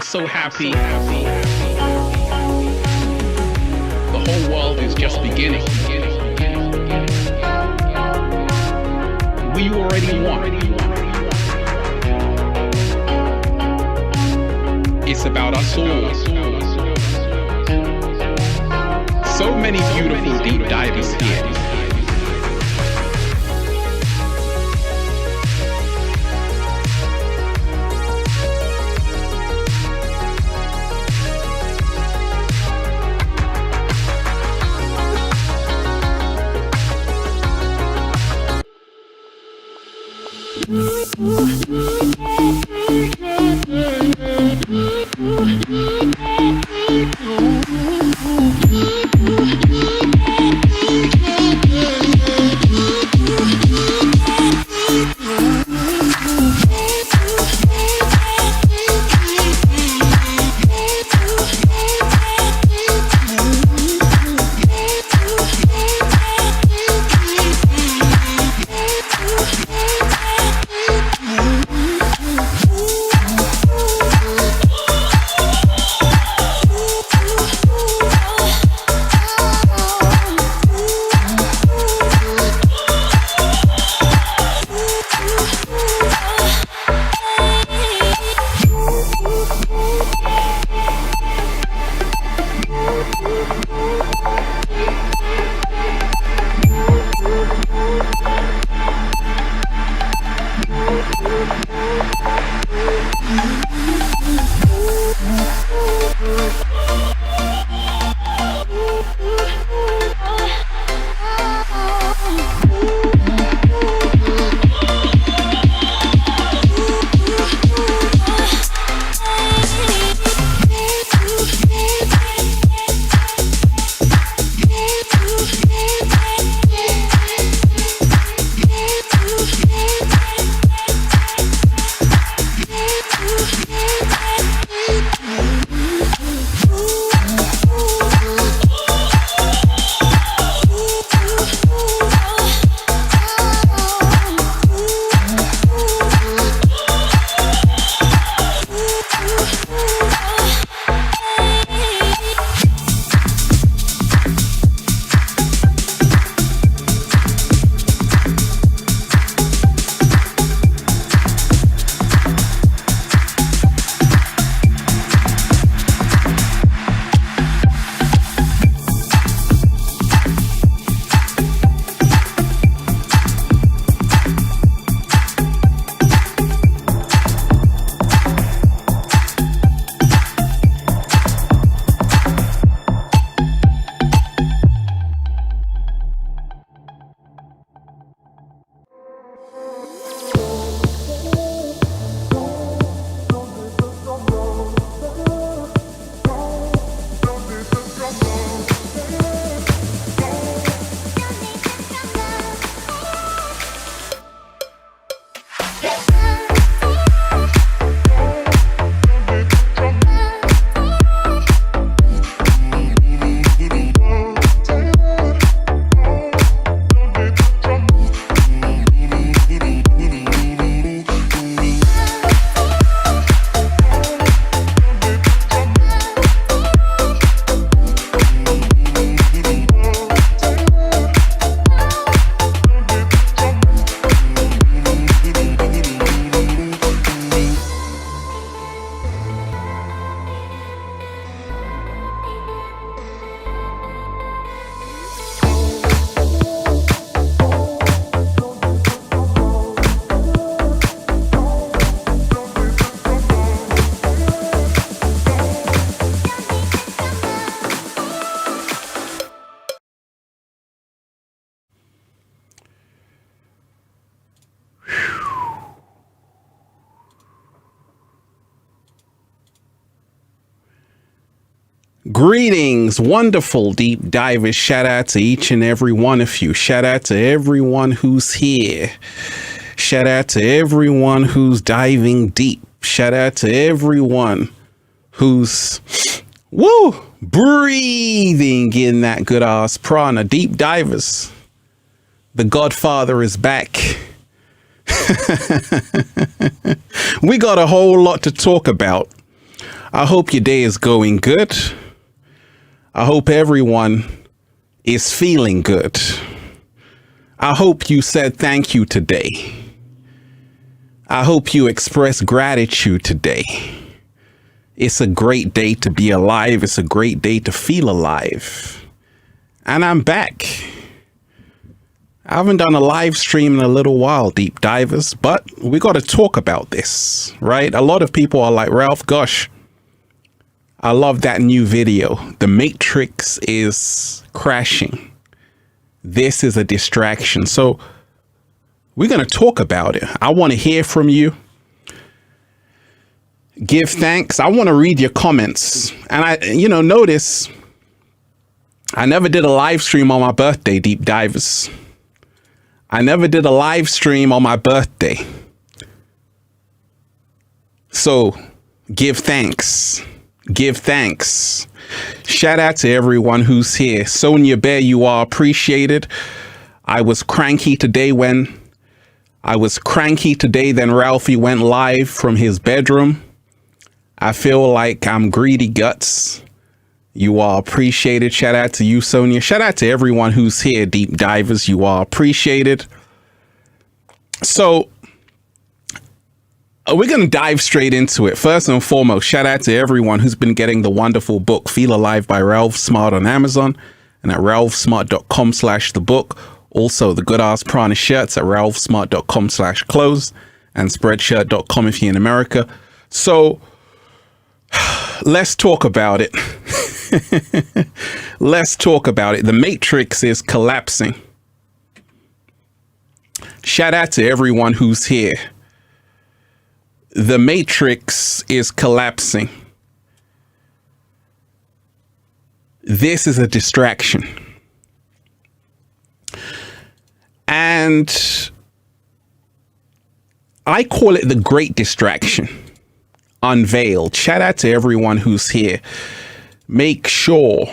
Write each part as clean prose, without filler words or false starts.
I'm so happy. The whole world is just beginning. We already won. It's about us all. So many beautiful deep divers here. Greetings, wonderful deep divers. Shout out to each and every one of you. Shout out to everyone who's here. Shout out to everyone who's diving deep. Shout out to everyone who's breathing in that good ass prana. Deep divers. The Godfather is back. We got a whole lot to talk about. I hope your day is going good. I hope everyone is feeling good. I hope you said thank you today. I hope you express gratitude today. It's a great day to be alive. It's a great day to feel alive. And I'm back. I haven't done a live stream in a little while, deep divers, but we got to talk about this, right? A lot of people are like, Ralph, gosh, I love that new video. The Matrix is crashing. This is a distraction. So we're going to talk about it. I want to hear from you. Give thanks. I want to read your comments. And notice I never did a live stream on my birthday, deep divers. I never did a live stream on my birthday. So give thanks. Give thanks. Shout out to everyone who's here. Sonia Bear, you are appreciated. I was cranky today then Ralphie went live from his bedroom. I feel like I'm greedy guts. You are appreciated. Shout out to you, Sonia. Shout out to everyone who's here, deep divers. You are appreciated. So we're going to dive straight into it. First and foremost, shout out to everyone who's been getting the wonderful book Feel Alive by Ralph Smart on Amazon and at ralphsmart.com/the-book. Also, the Good Ass Prana shirts at ralphsmart.com/clothes and spreadshirt.com if you're in America. So let's talk about it. Let's talk about it. The Matrix is collapsing. Shout out to everyone who's here. The Matrix is collapsing. This is a distraction. And I call it the great distraction. Unveiled. Shout out to everyone who's here. Make sure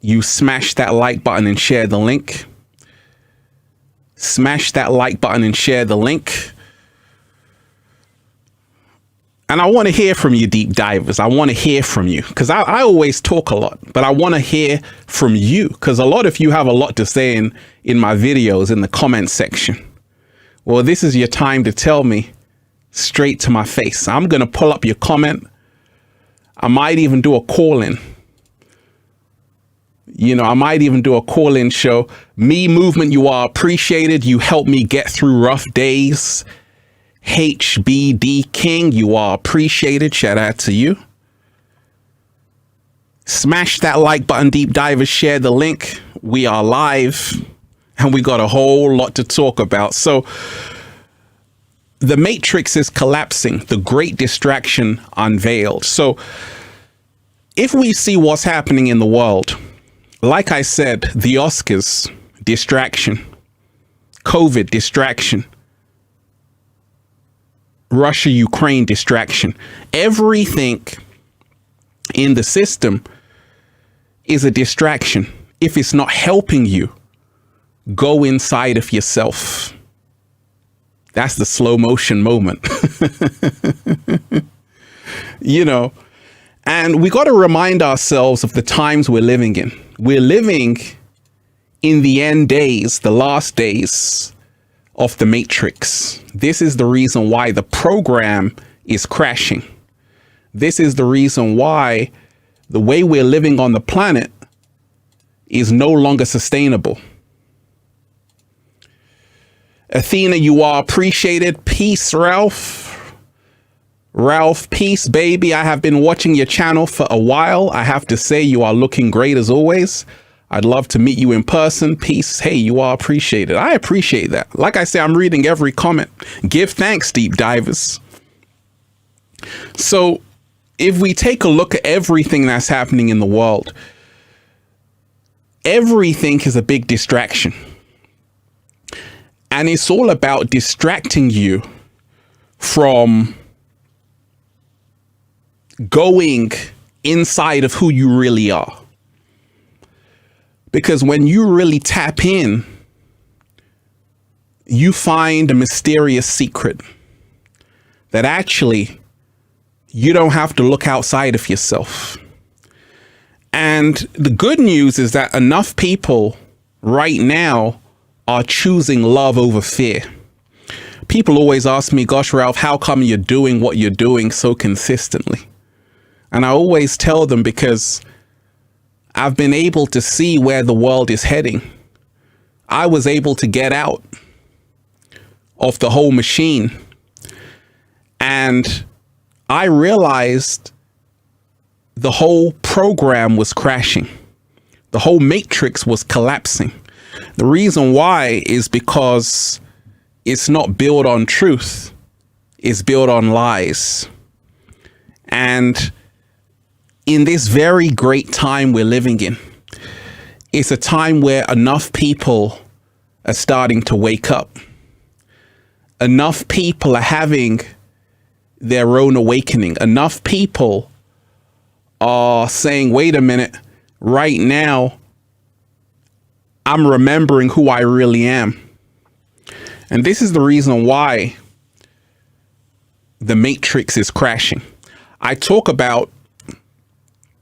you smash that like button and share the link. Smash that like button and share the link. And I want to hear from you, deep divers. I want to hear from you because I always talk a lot, but I want to hear from you because a lot of you have a lot to say in my videos in the comment section. Well, this is your time to tell me straight to my face. I'm going to pull up your comment. I might even do a call-in. I might even do a call-in show. Me movement, you are appreciated. You help me get through rough days. HBD King, you are appreciated. Shout out to you. Smash that like button, deep divers. Share the link. We are live and we got a whole lot to talk about. So the Matrix is collapsing. The great distraction unveiled. So if we see what's happening in the world, like I said, the Oscars, distraction, COVID, distraction, Russia, Ukraine, distraction. Everything in the system is a distraction. If it's not helping you, go inside of yourself. That's the slow motion moment. And we got to remind ourselves of the times we're living in. We're living in the end days, the last days of the Matrix. This is the reason why the program is crashing. This is the reason why the way we're living on the planet is no longer sustainable. Athena, you are appreciated. Peace, Ralph. Ralph, peace, baby. I have been watching your channel for a while. I have to say you are looking great as always. I'd love to meet you in person. Peace. Hey, you are appreciated. I appreciate that. Like I say, I'm reading every comment. Give thanks, deep divers. So if we take a look at everything that's happening in the world, everything is a big distraction. And it's all about distracting you from going inside of who you really are. Because when you really tap in, you find a mysterious secret that actually You don't have to look outside of yourself. And the good news is that enough people right now are choosing love over fear. People always ask me, gosh, Ralph, how come you're doing what you're doing so consistently? And I always tell them, because I've been able to see where the world is heading. I was able to get out of the whole machine, and I realized the whole program was crashing. The whole matrix was collapsing. The reason why is because it's not built on truth. It's built on lies. And in this very great time we're living in, it's a time where enough people are starting to wake up. Enough people are having their own awakening. Enough people are saying, wait a minute, right now, I'm remembering who I really am. And this is the reason why the matrix is crashing. I spoke about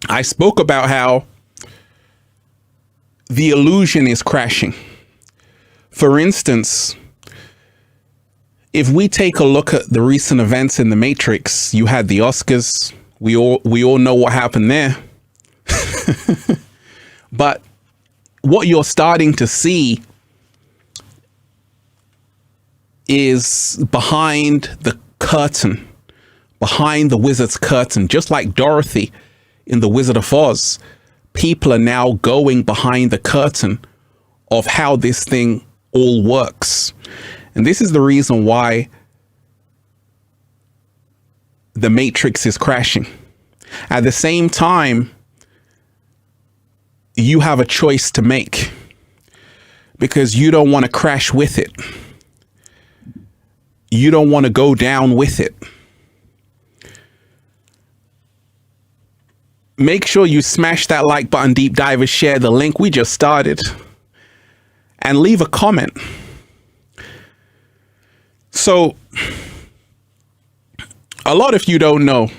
how the illusion is crashing. For instance, if we take a look at the recent events in the Matrix, you had the Oscars. We all know what happened there. But what you're starting to see is behind the curtain, behind the wizard's curtain, just like Dorothy in The Wizard of Oz. People are now going behind the curtain of how this thing all works. And this is the reason why the matrix is crashing. At the same time, you have a choice to make, because you don't want to crash with it. You don't want to go down with it. Make sure you smash that like button, deep divers, share the link. We just started. And leave a comment. So, a lot of you don't know,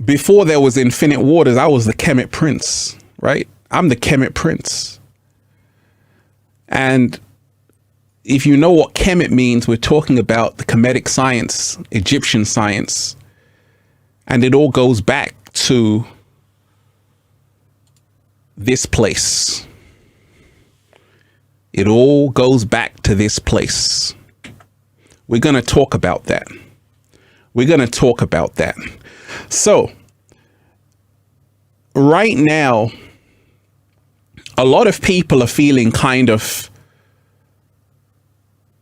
before there was Infinite Waters, I was the Kemet Prince, right? I'm the Kemet Prince. And if you know what Kemet means, we're talking about the Kemetic science, Egyptian science. And it all goes back to this place. It all goes back to this place. We're going to talk about that. We're going to talk about that. So, right now, a lot of people are feeling kind of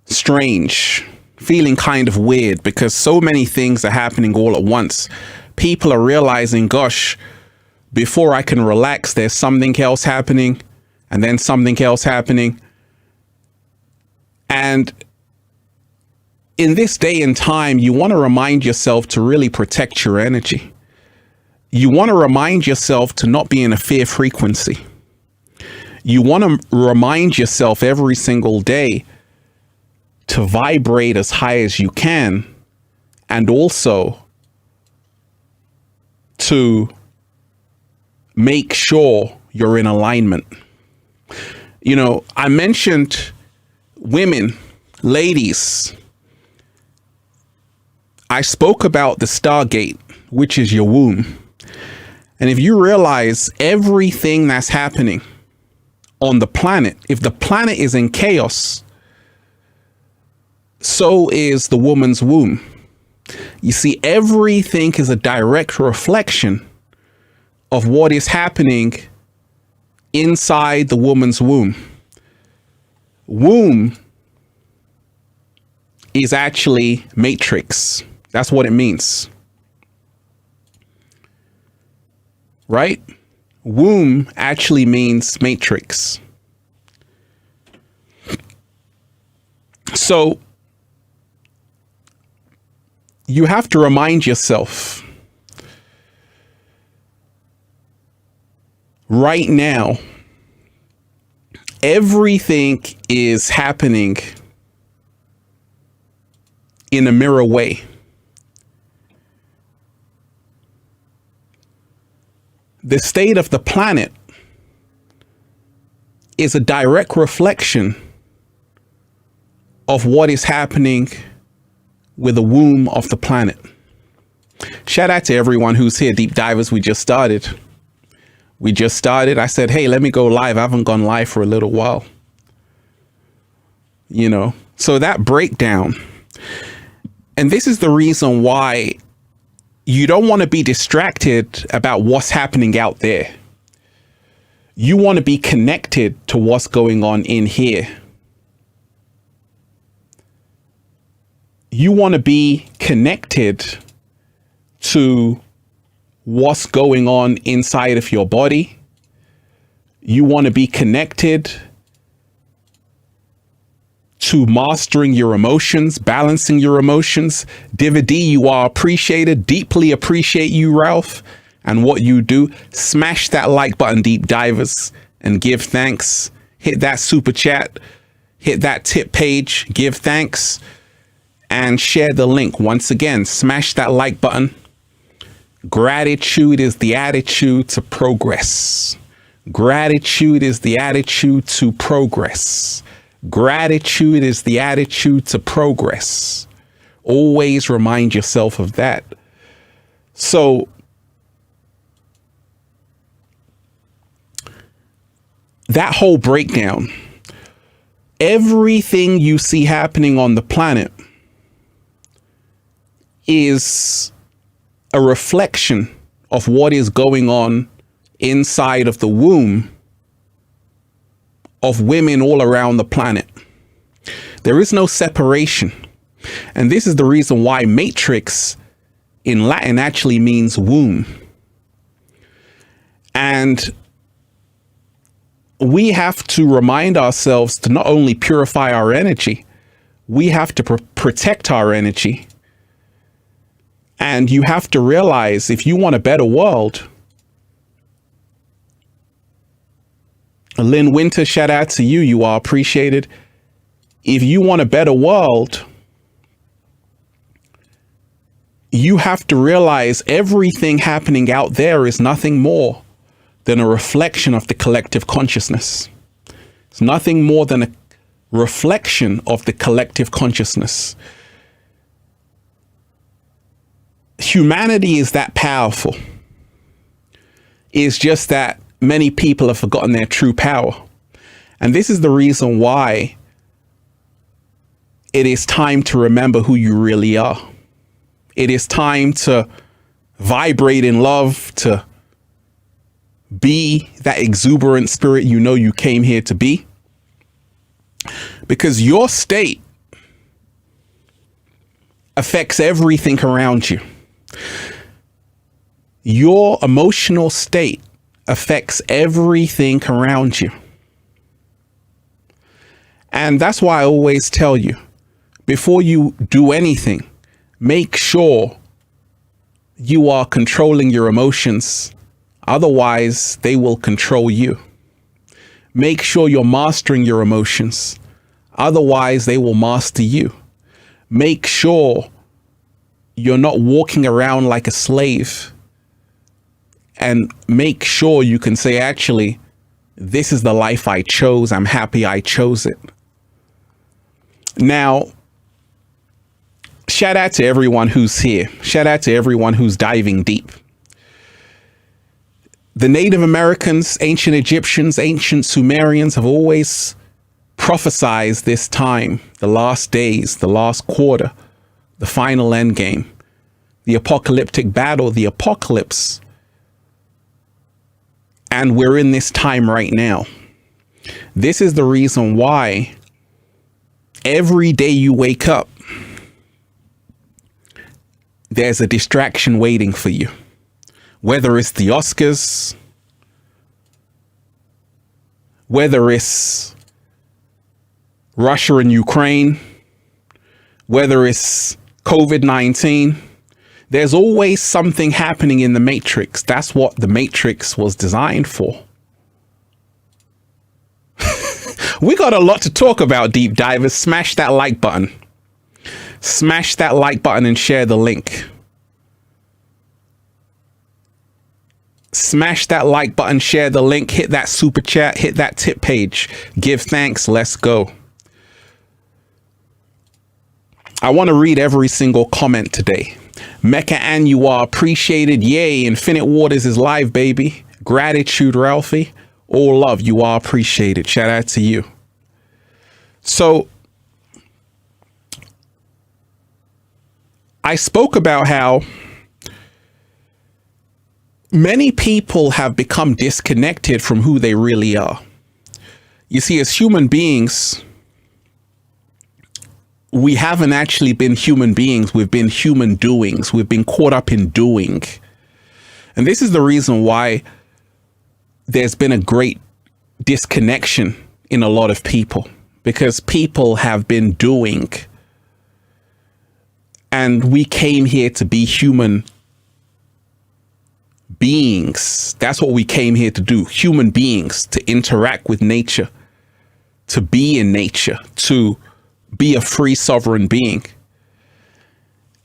strange, feeling kind of weird, because so many things are happening all at once. People are realizing, gosh, before I can relax, there's something else happening, and then something else happening. And in this day and time, you want to remind yourself to really protect your energy. You want to remind yourself to not be in a fear frequency. You want to remind yourself every single day to vibrate as high as you can, and also to make sure you're in alignment. You know, I mentioned women, ladies. I spoke about the Stargate, which is your womb. And if you realize everything that's happening on the planet, if the planet is in chaos, so is the woman's womb. You see, everything is a direct reflection of what is happening inside the woman's womb. Womb is actually matrix. That's what it means. Right? Womb actually means matrix. So you have to remind yourself right now, everything is happening in a mirror way. The state of the planet is a direct reflection of what is happening with the womb of the planet. Shout out to everyone who's here. Deep divers, we just started. I said, hey, let me go live. I haven't gone live for a little while. You know, so that breakdown. And this is the reason why you don't want to be distracted about what's happening out there. You want to be connected to what's going on in here. You want to be connected to what's going on inside of your body. You want to be connected to mastering your emotions, balancing your emotions. Diva D, you are appreciated. Deeply appreciate you, Ralph, and what you do. Smash that like button, deep divers, and give thanks. Hit that super chat. Hit that tip page. Give thanks. And share the link. Once again, smash that like button. Gratitude is the attitude to progress. Gratitude is the attitude to progress. Gratitude is the attitude to progress. Always remind yourself of that. So that whole breakdown, everything you see happening on the planet is a reflection of what is going on inside of the womb of women all around the planet. There is no separation. And this is the reason why matrix in Latin actually means womb. And we have to remind ourselves to not only purify our energy, we have to protect our energy. And you have to realize, if you want a better world, Lynn Winter, shout out to you. You are appreciated. If you want a better world, you have to realize everything happening out there is nothing more than a reflection of the collective consciousness. It's nothing more than a reflection of the collective consciousness. Humanity is that powerful. It's just that many people have forgotten their true power. And this is the reason why it is time to remember who you really are. It is time to vibrate in love, to be that exuberant spirit you know you came here to be. Because your state affects everything around you. Your emotional state affects everything around you. And that's why I always tell you, before you do anything, make sure you are controlling your emotions. Otherwise, they will control you. Make sure you're mastering your emotions. Otherwise, they will master you. Make sure you're not walking around like a slave. And make sure you can say, actually, this is the life I chose. I'm happy I chose it. Now, shout out to everyone who's here. Shout out to everyone who's diving deep. The Native Americans, ancient Egyptians, ancient Sumerians have always prophesied this time, the last days, the last quarter, the final end game, the apocalyptic battle, the apocalypse. And we're in this time right now. This is the reason why every day you wake up, there's a distraction waiting for you. Whether it's the Oscars, whether it's Russia and Ukraine, whether it's COVID-19, there's always something happening in the Matrix. That's what the Matrix was designed for. We got a lot to talk about, deep divers. Smash that like button. Smash that like button and share the link. Smash that like button, share the link, hit that super chat, hit that tip page, give thanks. Let's go. I want to read every single comment today. Mecca and you are appreciated. Yay. Infinite Waters is live, baby. Gratitude, Ralphie. All love. You are appreciated. Shout out to you. So I spoke about how many people have become disconnected from who they really are. You see, as human beings, we haven't actually been human beings. We've been human doings. We've been caught up in doing. And this is the reason why there's been a great disconnection in a lot of people, because people have been doing. And we came here to be human beings. That's what we came here to do. Human beings, to interact with nature, to be in nature, to be a free sovereign being.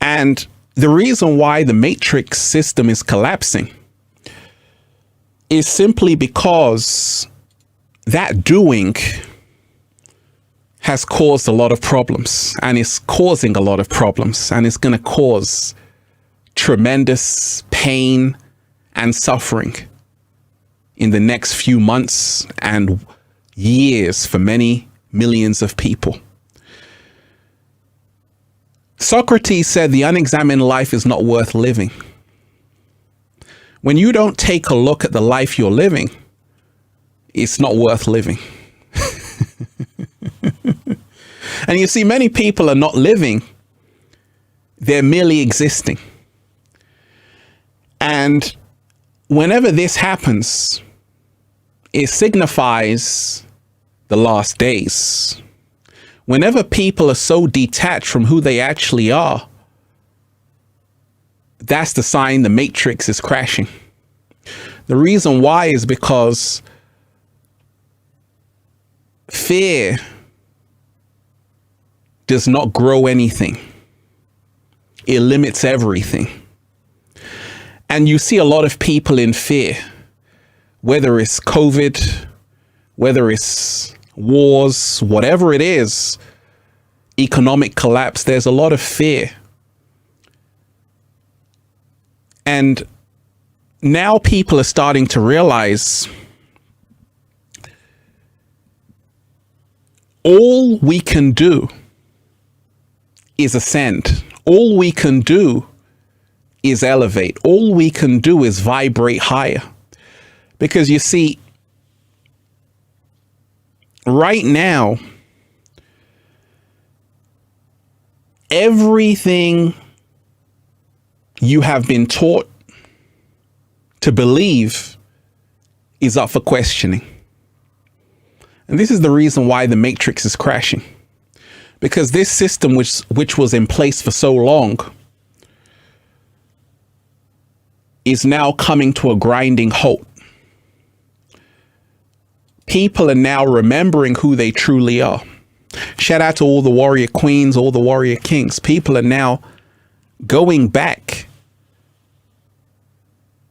And the reason why the matrix system is collapsing is simply because that doing has caused a lot of problems, and it's causing a lot of problems, and it's going to cause tremendous pain and suffering in the next few months and years for many millions of people. Socrates said the unexamined life is not worth living. When you don't take a look at the life you're living, it's not worth living. And you see, many people are not living, they're merely existing. And whenever this happens, it signifies the last days. Whenever people are so detached from who they actually are, that's the sign the matrix is crashing. The reason why is because fear does not grow anything. It limits everything. And you see a lot of people in fear, whether it's COVID, whether it's wars, whatever it is, economic collapse, there's a lot of fear. And now people are starting to realize all we can do is ascend. All we can do is elevate. All we can do is vibrate higher. Because you see, right now, everything you have been taught to believe is up for questioning. And this is the reason why the matrix is crashing. Because this system, which was in place for so long, is now coming to a grinding halt. People are now remembering who they truly are. Shout out to all the warrior queens, all the warrior kings. People are now going back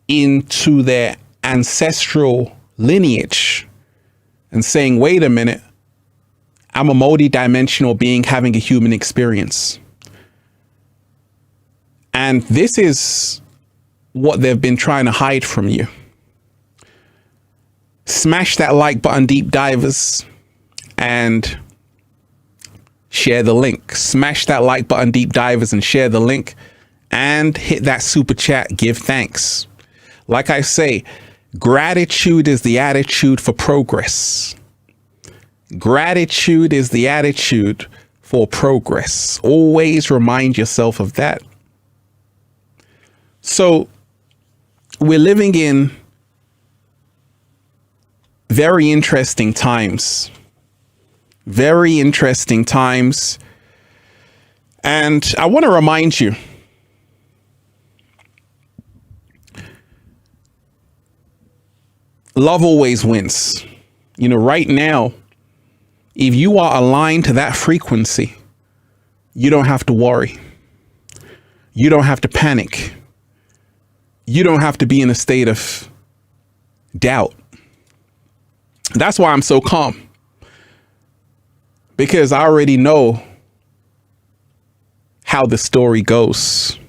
into their ancestral lineage and saying, wait a minute, I'm a multi-dimensional being having a human experience. And this is what they've been trying to hide from you. Smash that like button, deep divers, and share the link. Smash that like button, deep divers, and share the link, and hit that super chat. Give thanks. Like I say, gratitude is the attitude for progress. Gratitude is the attitude for progress. Always remind yourself of that. So we're living in very interesting times. Very interesting times. And I want to remind you, love always wins. You know, right now, if you are aligned to that frequency, you don't have to worry. You don't have to panic. You don't have to be in a state of doubt. That's why I'm so calm, because I already know how the story goes.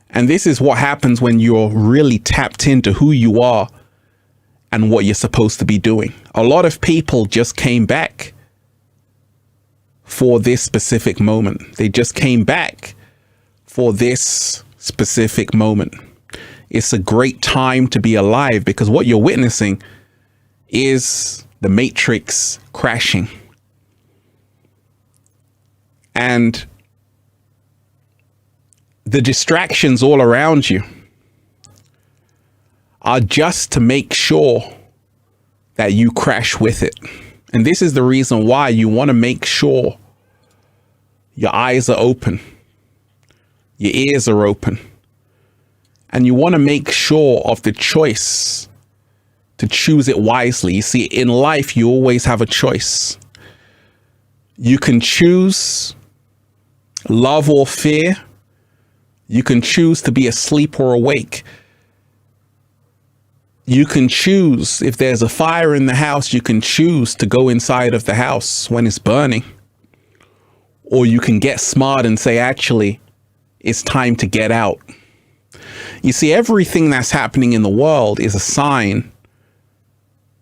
And this is what happens when you're really tapped into who you are and what you're supposed to be doing. A lot of people just came back for this specific moment. They just came back for this specific moment. It's a great time to be alive, because what you're witnessing is the matrix crashing. And the distractions all around you are just to make sure that you crash with it. And this is the reason why you want to make sure your eyes are open, your ears are open, and you want to make sure of the choice to choose it wisely. You see, in life, you always have a choice. You can choose love or fear. You can choose to be asleep or awake. You can choose, if there's a fire in the house, you can choose to go inside of the house when it's burning. Or you can get smart and say, actually, it's time to get out. You see, everything that's happening in the world is a sign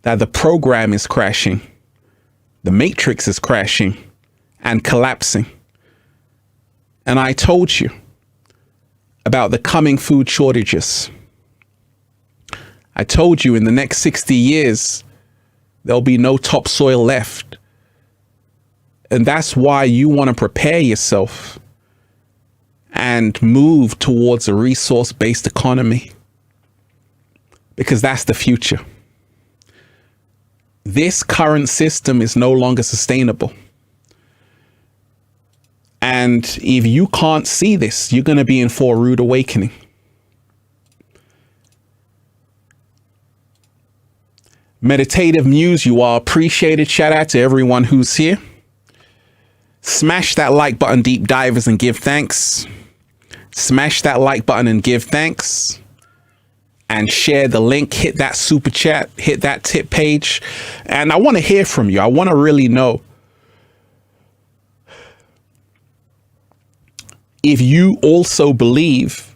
that the program is crashing, the matrix is crashing and collapsing. And I told you about the coming food shortages. I told you in the next 60 years, there'll be no topsoil left. And that's why you want to prepare yourself and move towards a resource-based economy, because that's the future. This current system is no longer sustainable. And if you can't see this, you're going to be in for a rude awakening. Meditative Muse, you are appreciated. Shout out to everyone who's here. Smash that like button, deep divers, and give thanks. Smash that like button and give thanks. And share the link, hit that super chat, hit that tip page. And I want to hear from you. I want to really know if you also believe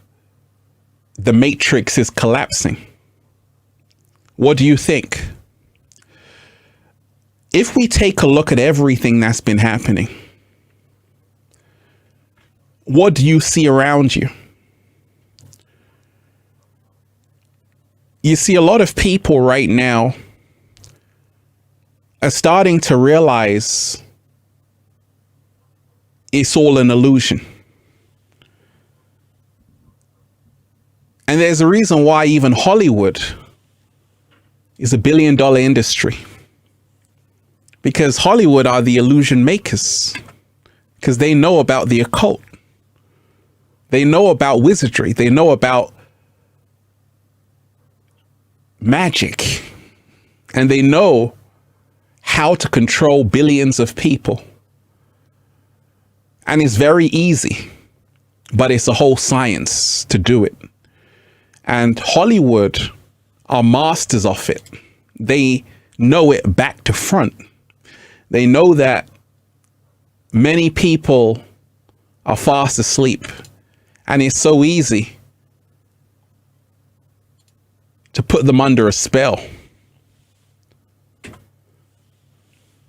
the matrix is collapsing. What do you think? If we take a look at everything that's been happening, what do you see around you? You see, a lot of people right now are starting to realize it's all an illusion. And there's a reason why even Hollywood is a $1 billion industry, because Hollywood are the illusion makers, because they know about the occult. They know about wizardry. They know about magic, and they know how to control billions of people. And it's very easy, but it's a whole science to do it. And Hollywood are masters of it. They know it back to front. They know that many people are fast asleep, and it's so easy to put them under a spell.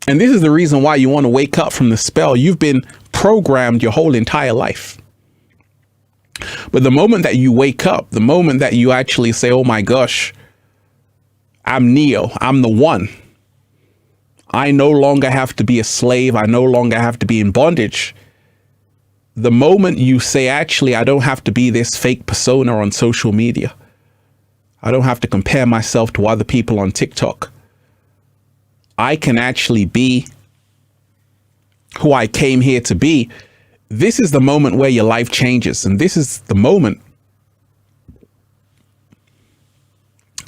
And this is the reason why you want to wake up from the spell. You've been programmed your whole entire life. But the moment that you wake up, the moment that you actually say, oh my gosh, I'm Neo, I'm the one. I no longer have to be a slave. I no longer have to be in bondage. The moment you say, actually, I don't have to be this fake persona on social media. I don't have to compare myself to other people on TikTok. I can actually be who I came here to be. This is the moment where your life changes. And this is the moment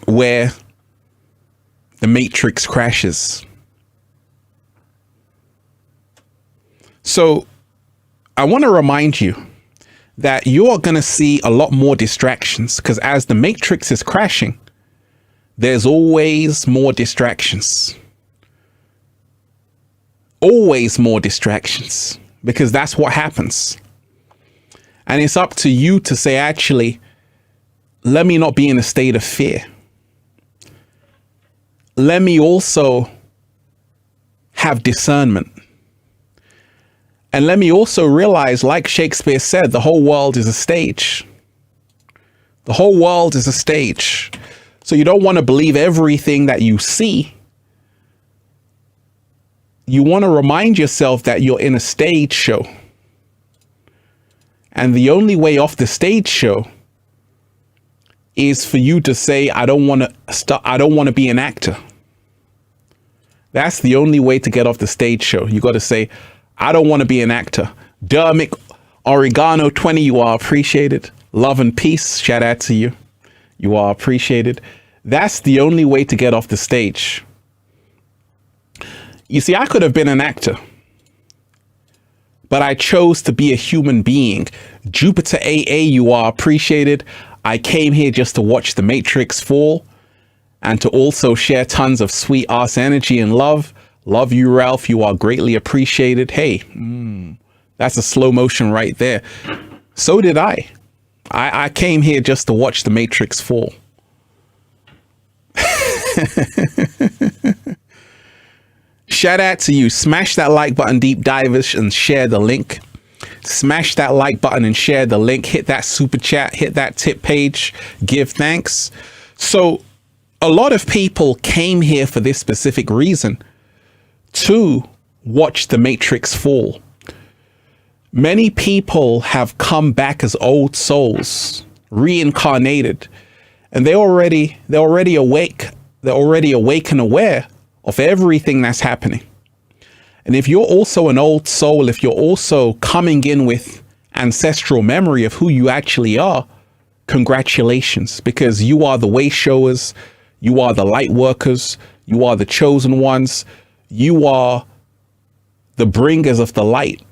where the matrix crashes. So I want to remind you that you are going to see a lot more distractions, because as the matrix is crashing, there's always more distractions. Always more distractions, because that's what happens. And it's up to you to say, actually, let me not be in a state of fear. Let me also have discernment. And let me also realize, like Shakespeare said, the whole world is a stage. The whole world is a stage. So you don't want to believe everything that you see. You want to remind yourself that you're in a stage show. And the only way off the stage show is for you to say, I don't want to be an actor. That's the only way to get off the stage show. You got to say, I don't want to be an actor. Dermic Oregano 20, you are appreciated. Love and peace. Shout out to you. You are appreciated. That's the only way to get off the stage. You see, I could have been an actor, but I chose to be a human being. Jupiter AA, you are appreciated. I came here just to watch the Matrix fall and to also share tons of sweet ass energy and love. Love you, Ralph. You are greatly appreciated. Hey, that's a slow motion right there. So did I. I came here just to watch the Matrix fall. Shout out to you. Smash that like button, deep divers, and share the link. Smash that like button and share the link. Hit that super chat. Hit that tip page. Give thanks. So a lot of people came here for this specific reason, to watch the Matrix fall. Many people have come back as old souls, reincarnated, and they're already awake. They're already awake and aware of everything that's happening. And if you're also an old soul, if you're also coming in with ancestral memory of who you actually are, congratulations, because you are the way showers, you are the light workers, you are the chosen ones, you are the bringers of the light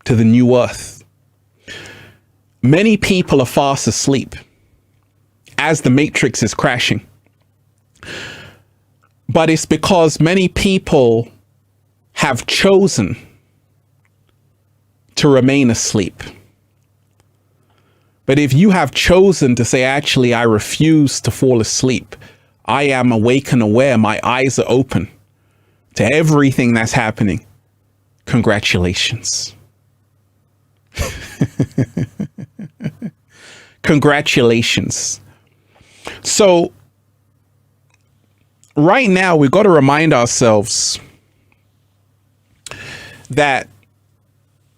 to the new earth. Many people are fast asleep as the matrix is crashing. But it's because many people have chosen to remain asleep. But if you have chosen to say, actually, I refuse to fall asleep, I am awake and aware, my eyes are open to everything that's happening, congratulations. Congratulations. So right now, we've got to remind ourselves that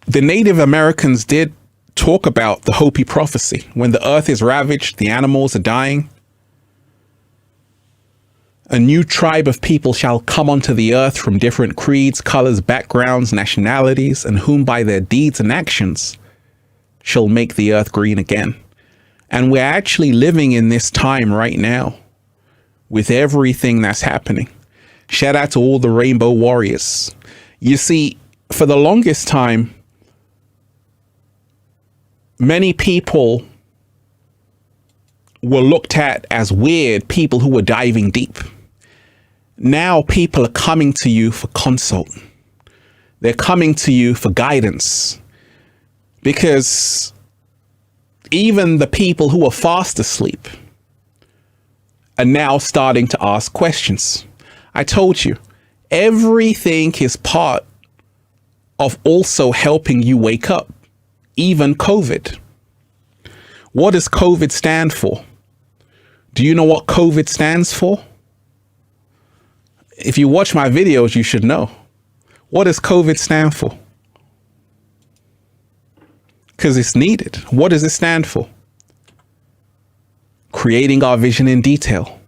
the Native Americans did talk about the Hopi prophecy. When the earth is ravaged, the animals are dying, a new tribe of people shall come onto the earth from different creeds, colors, backgrounds, nationalities, and whom by their deeds and actions shall make the earth green again. And we're actually living in this time right now with everything that's happening. Shout out to all the rainbow warriors. You see, for the longest time, many people were looked at as weird, people who were diving deep. Now people are coming to you for consult. They're coming to you for guidance, because even the people who are fast asleep are now starting to ask questions. I told you, everything is part of also helping you wake up, even COVID. What does COVID stand for? Do you know what COVID stands for? If you watch my videos, you should know. What does COVID stand for? Because it's needed. What does it stand for? Creating our vision in detail.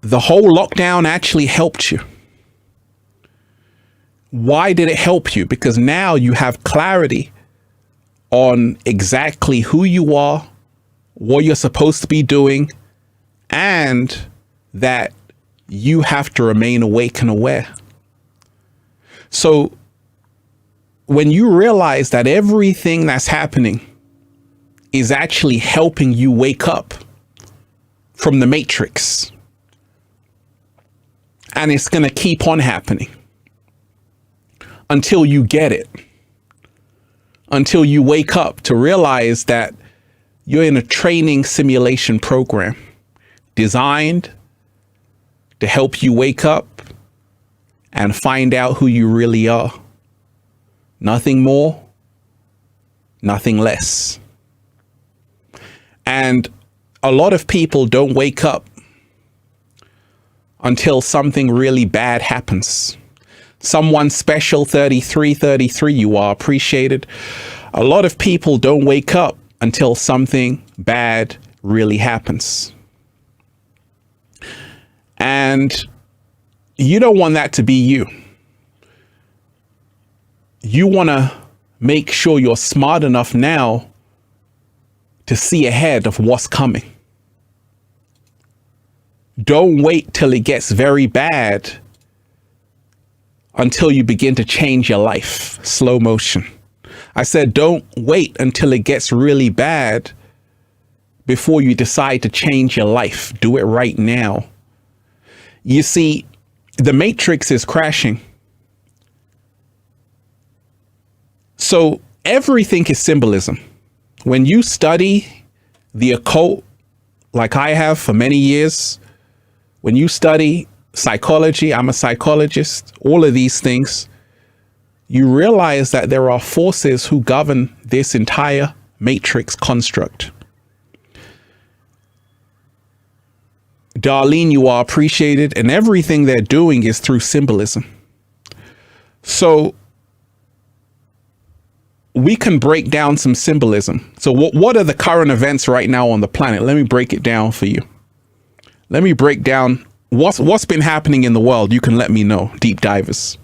The whole lockdown actually helped you. Why did it help you? Because now you have clarity on exactly who you are, what you're supposed to be doing, and that you have to remain awake and aware. So when you realize that everything that's happening is actually helping you wake up from the matrix, and it's going to keep on happening until you get it, until you wake up to realize that you're in a training simulation program designed to help you wake up and find out who you really are. Nothing more, nothing less. And a lot of people don't wake up until something really bad happens. Someone special, 33, you are appreciated. A lot of people don't wake up until something bad really happens. And you don't want that to be you. You want to make sure you're smart enough now to see ahead of what's coming. Don't wait till it gets very bad until you begin to change your life. Slow motion. I said, don't wait until it gets really bad before you decide to change your life. Do it right now. You see, the matrix is crashing. So everything is symbolism. When you study the occult, like I have for many years, when you study psychology, I'm a psychologist, all of these things, you realize that there are forces who govern this entire matrix construct. Darlene, you are appreciated, and everything they're doing is through symbolism. So we can break down some symbolism. So what are the current events right now on the planet? Let me break it down for you. Let me break down what's been happening in the world. You can let me know, deep divers.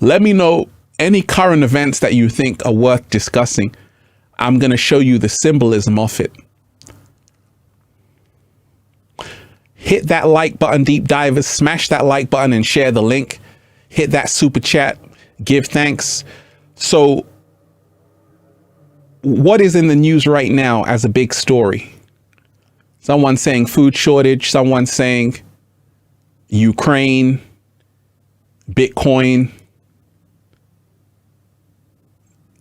Let me know any current events that you think are worth discussing. I'm going to show you the symbolism of it. Hit that like button, deep divers. Smash that like button and share the link. Hit that super chat. Give thanks. So what is in the news right now as a big story? Someone saying food shortage. Someone saying Ukraine, Bitcoin,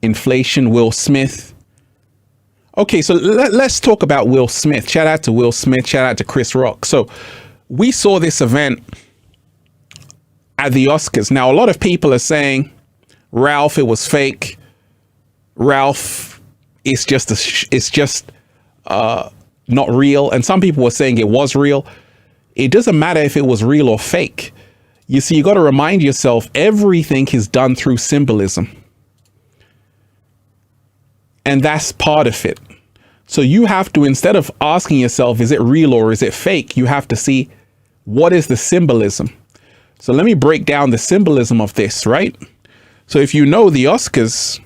inflation, Will Smith. Okay, so let's talk about Will Smith. Shout out to Will Smith. Shout out to Chris Rock. So we saw this event at the Oscars. Now, a lot of people are saying, Ralph, it was fake. Ralph, it's just not real. And some people were saying it was real. It doesn't matter if it was real or fake. You see, you got to remind yourself, everything is done through symbolism. And that's part of it. So you have to, instead of asking yourself, is it real or is it fake? You have to see, what is the symbolism? So let me break down the symbolism of this, right? So if you know the Oscars,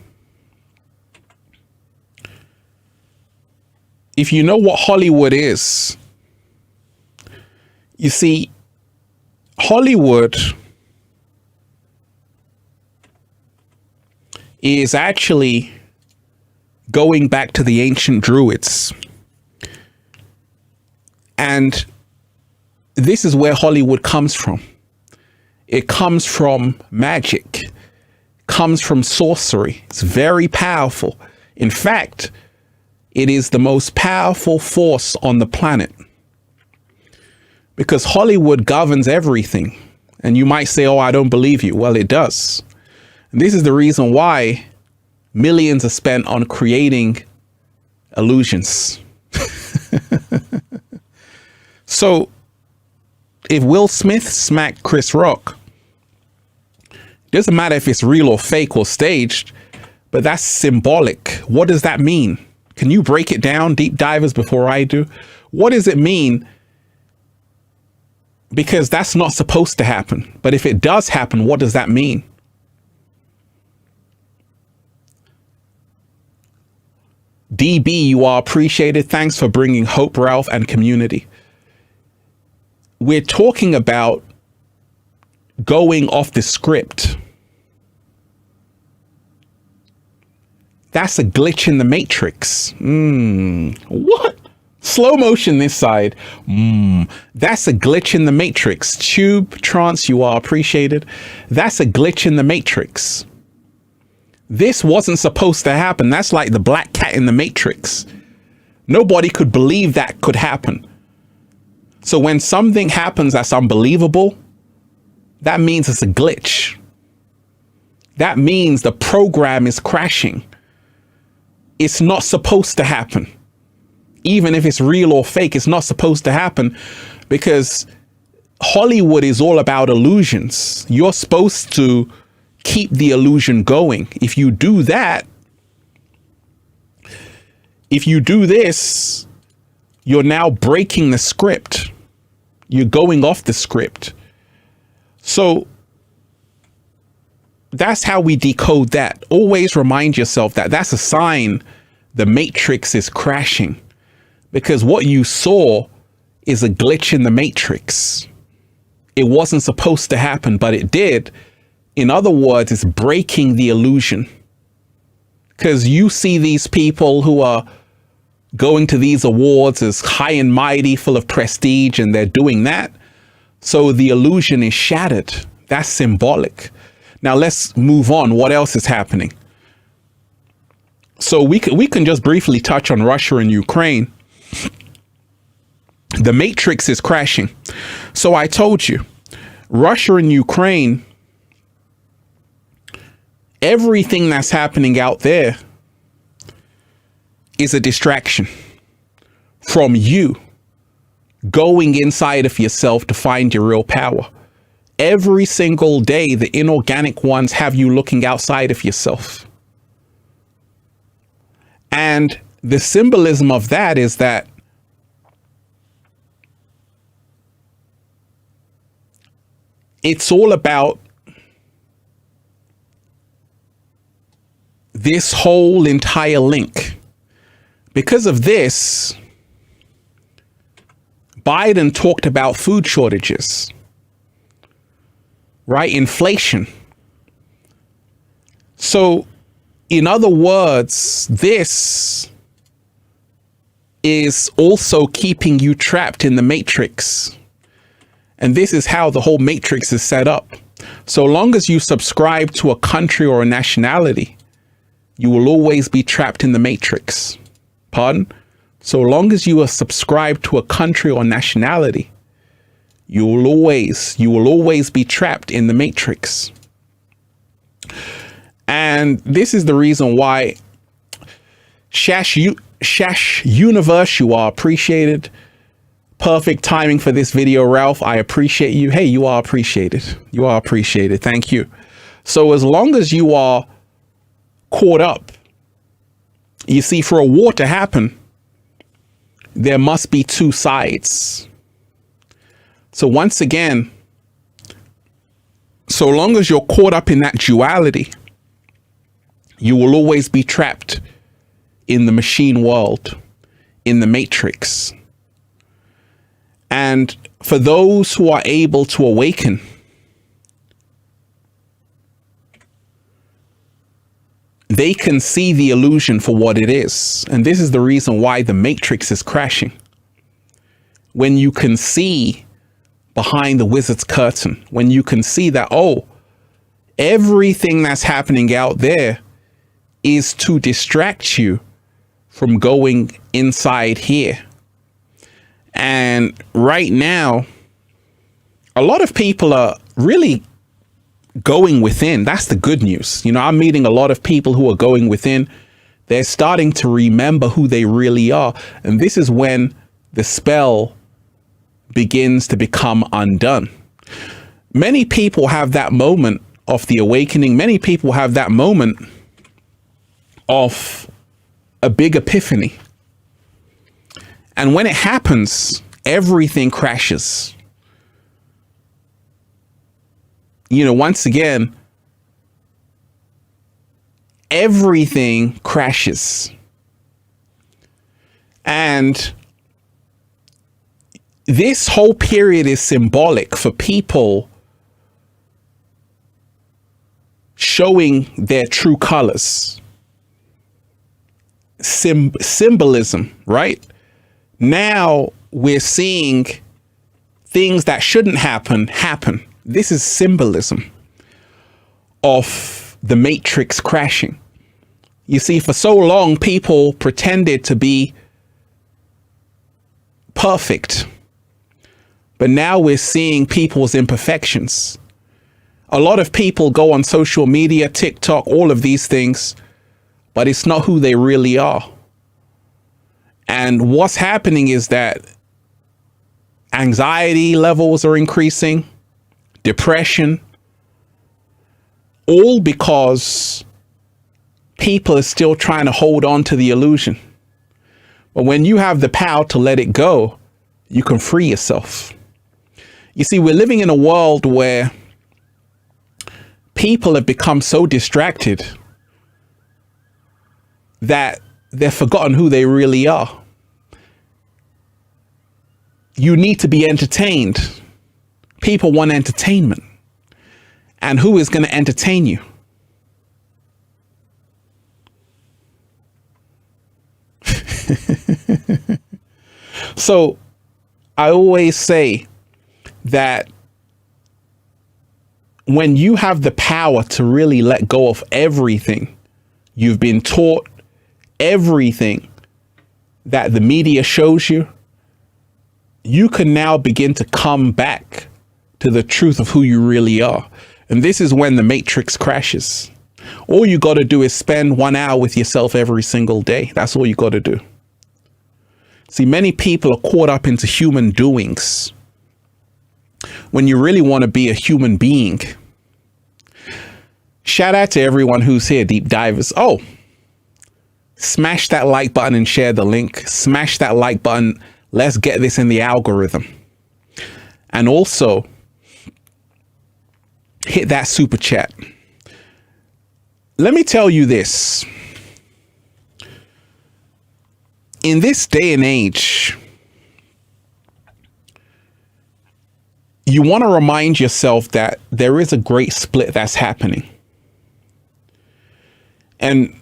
if you know what Hollywood is, you see, Hollywood is actually going back to the ancient Druids. And this is where Hollywood comes from. It comes from magic, comes from sorcery. It's very powerful. In fact, it is the most powerful force on the planet because Hollywood governs everything. And you might say, oh, I don't believe you. Well, it does. And this is the reason why millions are spent on creating illusions. So if Will Smith smacked Chris Rock, doesn't matter if it's real or fake or staged, but that's symbolic. What does that mean? Can you break it down, deep divers, before I do? What does it mean? Because that's not supposed to happen. But if it does happen, what does that mean? DB, you are appreciated. Thanks for bringing hope, Ralph, and community. We're talking about going off the script. That's a glitch in the matrix. What? Slow motion this side. That's a glitch in the matrix. Tube trance, you are appreciated. That's a glitch in the matrix. This wasn't supposed to happen. That's like the black cat in the matrix. Nobody could believe that could happen. So when something happens that's unbelievable, that means it's a glitch. That means the program is crashing. It's not supposed to happen. Even if it's real or fake, it's not supposed to happen, because Hollywood is all about illusions. You're supposed to keep the illusion going. If you do that, if you do this, you're now breaking the script. You're going off the script. So that's how we decode that. Always remind yourself that that's a sign the matrix is crashing, because what you saw is a glitch in the matrix. It wasn't supposed to happen, but it did. In other words, it's breaking the illusion, because you see these people who are going to these awards as high and mighty, full of prestige, and they're doing that. So the illusion is shattered. That's symbolic. Now let's move on. What else is happening? So we can just briefly touch on Russia and Ukraine. The matrix is crashing. So I told you, Russia and Ukraine, everything that's happening out there is a distraction from you going inside of yourself to find your real power. Every single day, the inorganic ones have you looking outside of yourself. And the symbolism of that is that it's all about this whole entire link. Because of this, Biden talked about food shortages, right? Inflation. So, in other words, this is also keeping you trapped in the matrix. And this is how the whole matrix is set up. So long as you subscribe to a country or a nationality, you will always be trapped in the matrix. Pardon? So long as you are subscribed to a country or nationality, you will always be trapped in the matrix. And this is the reason why Shash Universe, you are appreciated. Perfect timing for this video, Ralph. I appreciate you. Hey, you are appreciated. You are appreciated. Thank you. So as long as you are caught up, you see, for a war to happen, there must be two sides. So once again, so long as you're caught up in that duality, you will always be trapped in the machine world, in the matrix. And for those who are able to awaken, they can see the illusion for what it is. And this is the reason why the matrix is crashing. When you can see behind the wizard's curtain, when you can see that, oh, everything that's happening out there is to distract you from going inside here. And right now, a lot of people are really going within. That's the good news. You know, I'm meeting a lot of people who are going within. They're starting to remember who they really are. And this is when the spell begins to become undone. Many people have that moment of the awakening. Many people have that moment of a big epiphany. And when it happens, everything crashes. You know, once again, everything crashes. And this whole period is symbolic for people showing their true colors. symbolism, right? Now we're seeing things that shouldn't happen. This is symbolism of the matrix crashing. You see, for so long, people pretended to be perfect, but now we're seeing people's imperfections. A lot of people go on social media, TikTok, all of these things, but it's not who they really are. And what's happening is that anxiety levels are increasing, depression, all because people are still trying to hold on to the illusion. But when you have the power to let it go, you can free yourself. You see, we're living in a world where people have become so distracted that they've forgotten who they really are. You need to be entertained. People want entertainment. And who is going to entertain you? So I always say that when you have the power to really let go of everything you've been taught, everything that the media shows you, you can now begin to come back to the truth of who you really are. And this is when the matrix crashes. All you got to do is spend 1 hour with yourself every single day. That's all you got to do. See, many people are caught up into human doings when you really want to be a human being. Shout out to everyone who's here, deep divers. Oh, smash that like button and share the link. Smash that like button. Let's get this in the algorithm. And also hit that super chat. Let me tell you this. In this day and age, you want to remind yourself that there is a great split that's happening. And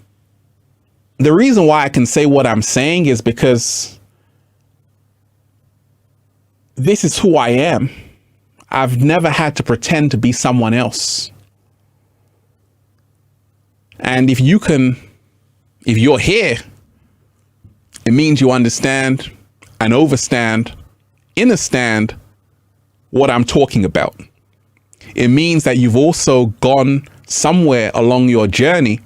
the reason why I can say what I'm saying is because this is who I am. I've never had to pretend to be someone else. And if you're here, it means you understand and understand what I'm talking about. It means that you've also gone somewhere along your journey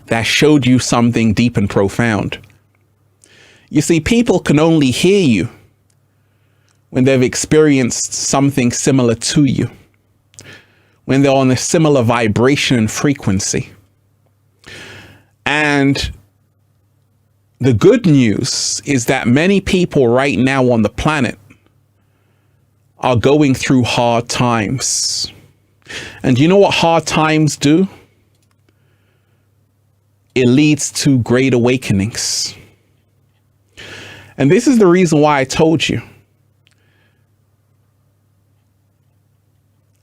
that showed you something deep and profound. You see, people can only hear you when they've experienced something similar to you, when they're on a similar vibration and frequency. And the good news is that many people right now on the planet are going through hard times. And you know what hard times do? It leads to great awakenings. And this is the reason why I told you.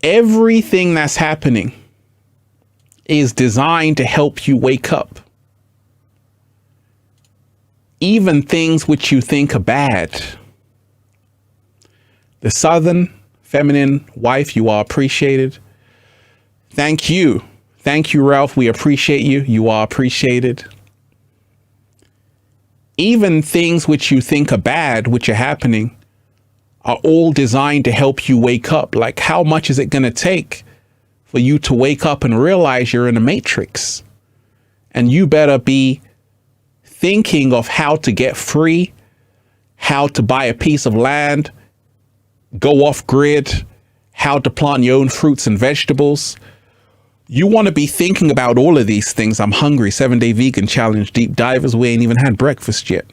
Everything that's happening is designed to help you wake up. Even things which you think are bad. The Southern feminine wife, you are appreciated. Thank you. Thank you, Ralph. We appreciate you. You are appreciated. Even things which you think are bad, which are happening, are all designed to help you wake up. Like, how much is it going to take for you to wake up and realize you're in a matrix? And you better be thinking of how to get free, how to buy a piece of land, go off grid, how to plant your own fruits and vegetables. You want to be thinking about all of these things. I'm hungry. 7-day vegan challenge, deep divers. We ain't even had breakfast yet.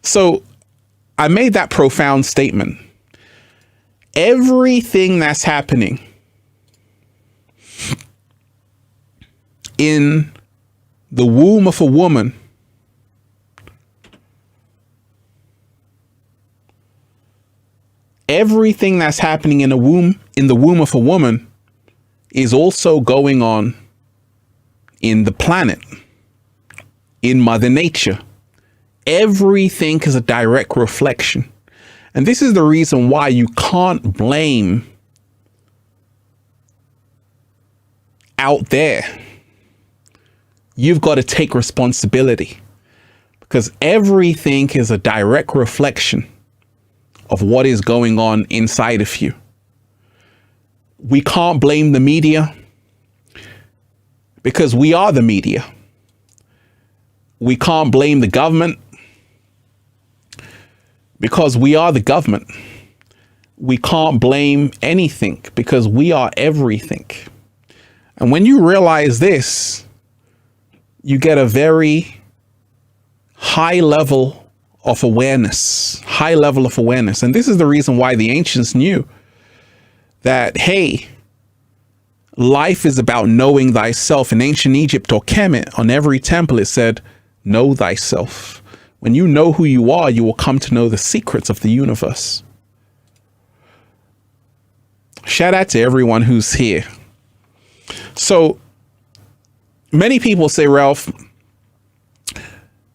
So I made that profound statement. Everything that's happening in the womb of a woman everything that's happening in the womb of a woman is also going on in the planet, in Mother Nature. Everything is a direct reflection. And this is the reason why you can't blame out there. You've got to take responsibility, because everything is a direct reflection of what is going on inside of you. We can't blame the media, because we are the media. We can't blame the government, because we are the government. We can't blame anything, because we are everything. And when you realize this, you get a very high level of awareness, And this is the reason why the ancients knew that, hey, life is about knowing thyself. In ancient Egypt or Kemet, on every temple, it said, know thyself. When you know who you are, you will come to know the secrets of the universe. Shout out to everyone who's here. So many people say, Ralph,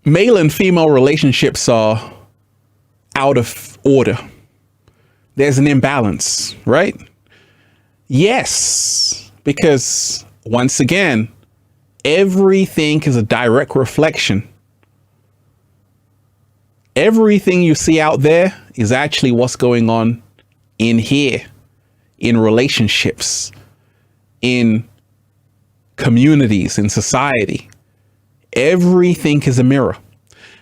male and female relationships are out of order. There's an imbalance, right? Yes, because once again, everything is a direct reflection. Everything you see out there is actually what's going on in here, in relationships, in communities, in society. Everything is a mirror.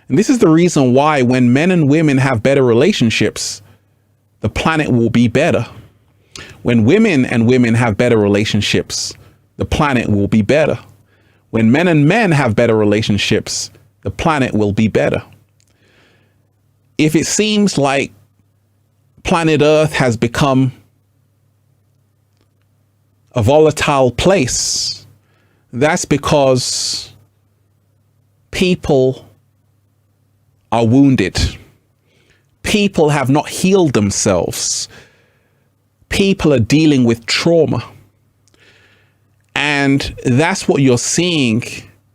And this is the reason why when men and women have better relationships, the planet will be better. When women and women have better relationships, the planet will be better. When men and men have better relationships, the planet will be better. If it seems like planet Earth has become a volatile place, that's because people are wounded. People have not healed themselves. People are dealing with trauma. And that's what you're seeing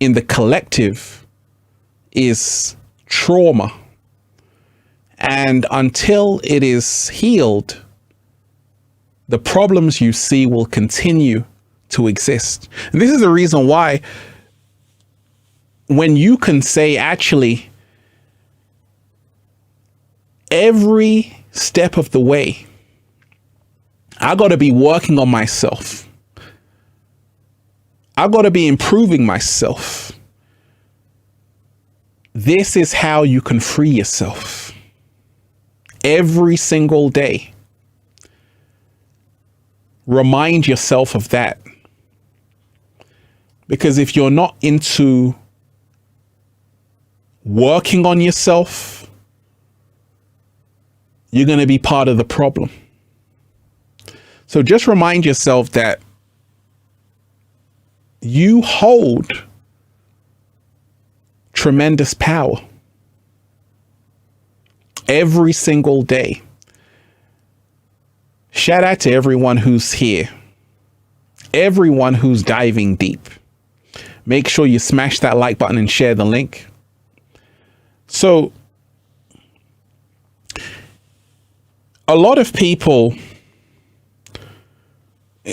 in the collective is trauma. And until it is healed, the problems you see will continue to exist. And this is the reason why when you can say, actually, every step of the way, I got to be working on myself. I got to be improving myself. This is how you can free yourself. Every single day. Remind yourself of that. Because if you're not into working on yourself, you're going to be part of the problem. So just remind yourself that you hold tremendous power every single day. Shout out to everyone who's here, everyone who's diving deep. Make sure you smash that like button and share the link. So a lot of people,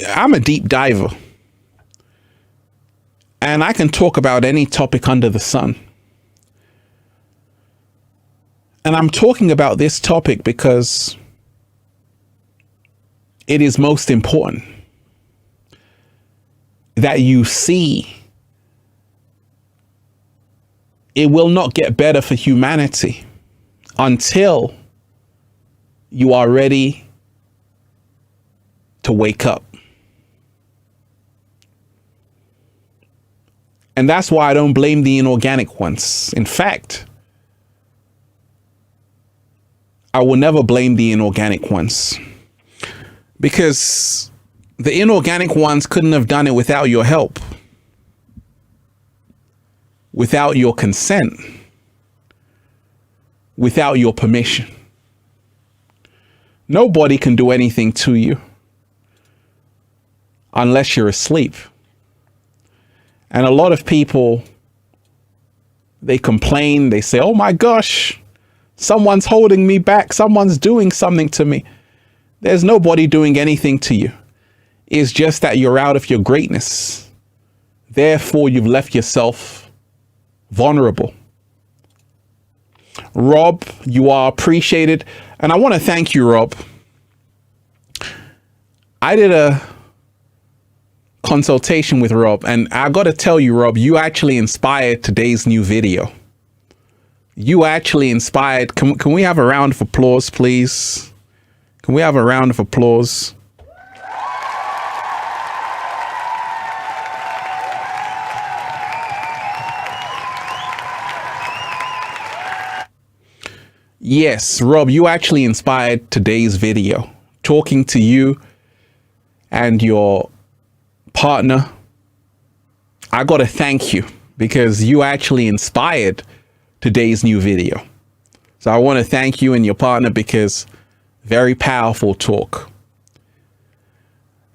I'm a deep diver, and I can talk about any topic under the sun. And I'm talking about this topic because it is most important that you see it will not get better for humanity until you are ready to wake up. And that's why I don't blame the inorganic ones. In fact, I will never blame the inorganic ones, because the inorganic ones couldn't have done it without your help, without your consent, without your permission. Nobody can do anything to you unless you're asleep. And a lot of people, they complain, they say, oh my gosh, someone's holding me back, someone's doing something to me. There's nobody doing anything to you. It's just that you're out of your greatness. Therefore, you've left yourself vulnerable. Rob, you are appreciated. And I want to thank you, Rob. I did a consultation with Rob, and I got to tell you, Rob, you actually inspired today's new video. You actually inspired. Can we have a round of applause, please? Can we have a round of applause? Yes, Rob, you actually inspired today's video. Talking to you and your partner, I got to thank you because you actually inspired today's new video. So I want to thank you and your partner because very powerful talk.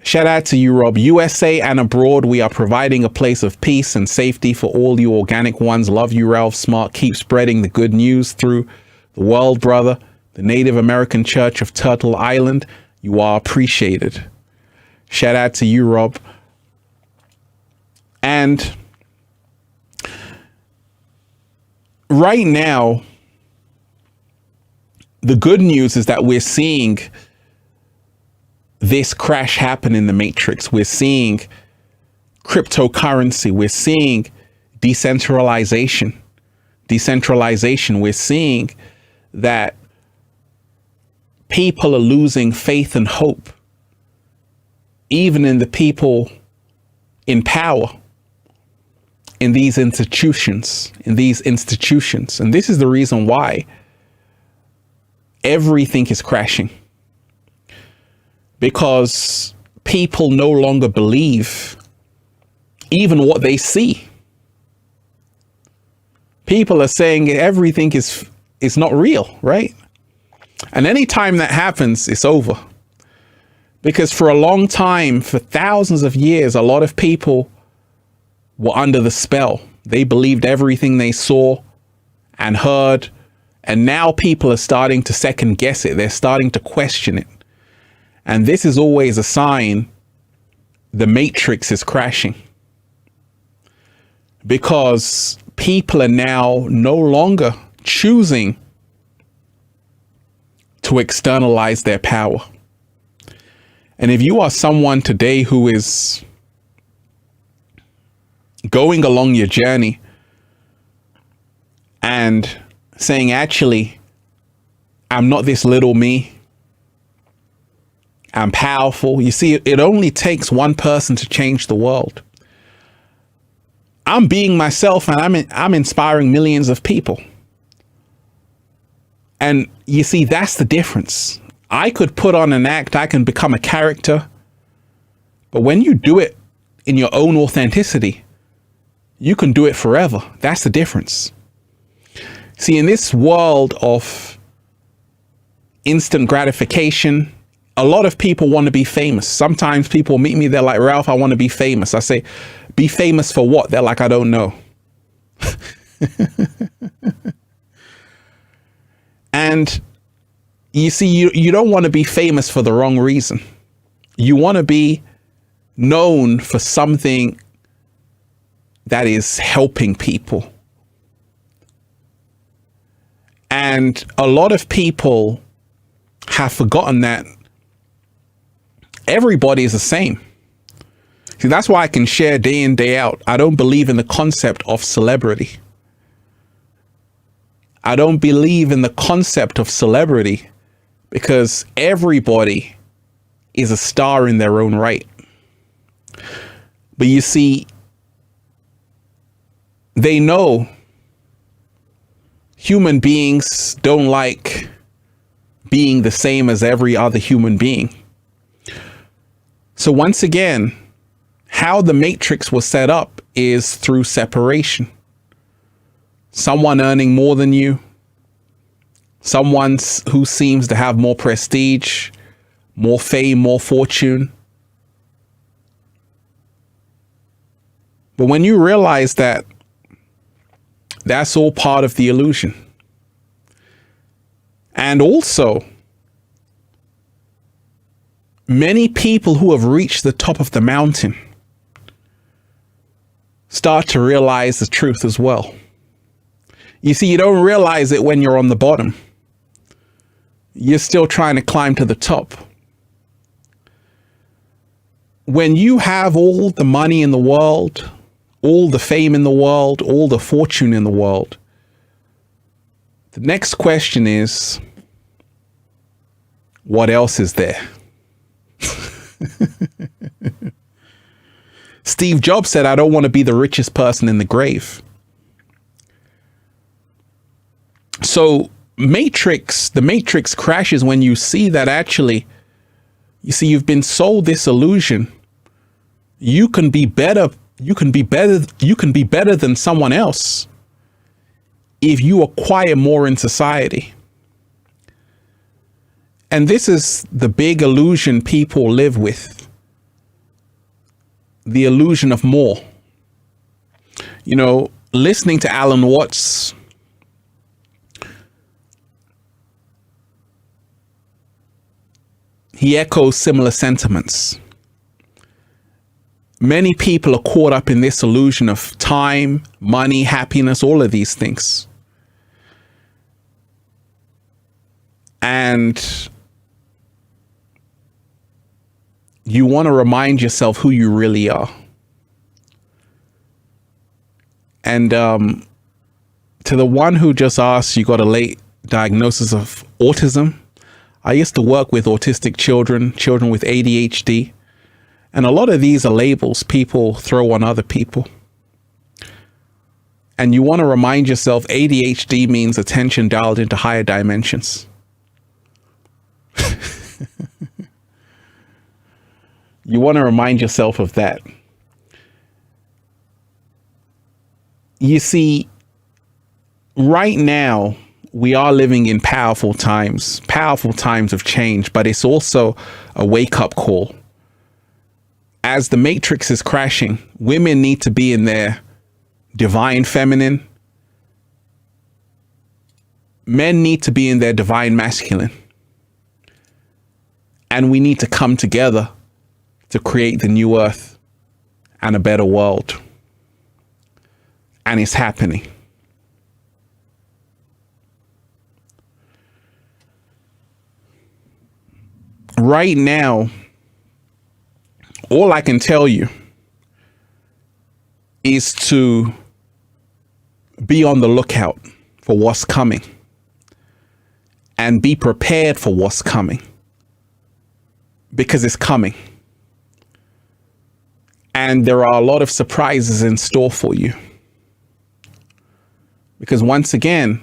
Shout out to you, Rob. USA and abroad, we are providing a place of peace and safety for all you organic ones. Love you, Ralph Smart. Keep spreading the good news through the world, brother. The Native American Church of Turtle Island, you are appreciated. Shout out to you, Rob. And right now, the good news is that we're seeing this crash happen in the matrix. We're seeing cryptocurrency. We're seeing decentralization. We're seeing that people are losing faith and hope, even in the people in power, in these institutions. And this is the reason why everything is crashing. Because people no longer believe even what they see. People are saying everything is not real, right? And anytime that happens, it's over. Because for a long time, for thousands of years, a lot of people were under the spell. They believed everything they saw and heard. And now people are starting to second guess it. They're starting to question it. And this is always a sign the matrix is crashing. Because people are now no longer choosing to externalize their power. And if you are someone today who is going along your journey and saying, actually, I'm not this little me, I'm powerful. You see, it only takes one person to change the world. I'm being myself and I'm inspiring millions of people. And you see, that's the difference. I could put on an act, I can become a character. But when you do it in your own authenticity, you can do it forever. That's the difference. See, in this world of instant gratification, a lot of people want to be famous. Sometimes people meet me, they're like, Ralph, I want to be famous. I say, be famous for what? They're like, I don't know. And you see, you don't want to be famous for the wrong reason. You want to be known for something that is helping people. And a lot of people have forgotten that everybody is the same. See, that's why I can share day in, day out. I don't believe in the concept of celebrity. I don't believe in the concept of celebrity because everybody is a star in their own right. But you see, they know human beings don't like being the same as every other human being. So once again, how the matrix was set up is through separation. Someone earning more than you, someone who seems to have more prestige, more fame, more fortune. But when you realize that that's all part of the illusion, and also many people who have reached the top of the mountain start to realize the truth as well. You see, you don't realize it when you're on the bottom. You're still trying to climb to the top. When you have all the money in the world, all the fame in the world, all the fortune in the world, the next question is, what else is there? Steve Jobs said, I don't want to be the richest person in the grave. So the matrix crashes when you see that actually, you see, you've been sold this illusion. You can be better. You can be better than someone else if you acquire more in society. And this is the big illusion people live with. The illusion of more. You know, listening to Alan Watts, he echoes similar sentiments. Many people are caught up in this illusion of time, money, happiness, all of these things. And you want to remind yourself who you really are. And to the one who just asked, you got a late diagnosis of autism. I used to work with autistic children with ADHD. And a lot of these are labels people throw on other people. And you want to remind yourself ADHD means attention dialed into higher dimensions. You want to remind yourself of that. You see, right now, we are living in powerful times of change, but it's also a wake-up call. As the matrix is crashing, women need to be in their divine feminine. Men need to be in their divine masculine. And we need to come together to create the new earth and a better world. And it's happening. Right now, all I can tell you is to be on the lookout for what's coming and be prepared for what's coming, because it's coming. And there are a lot of surprises in store for you. Because once again,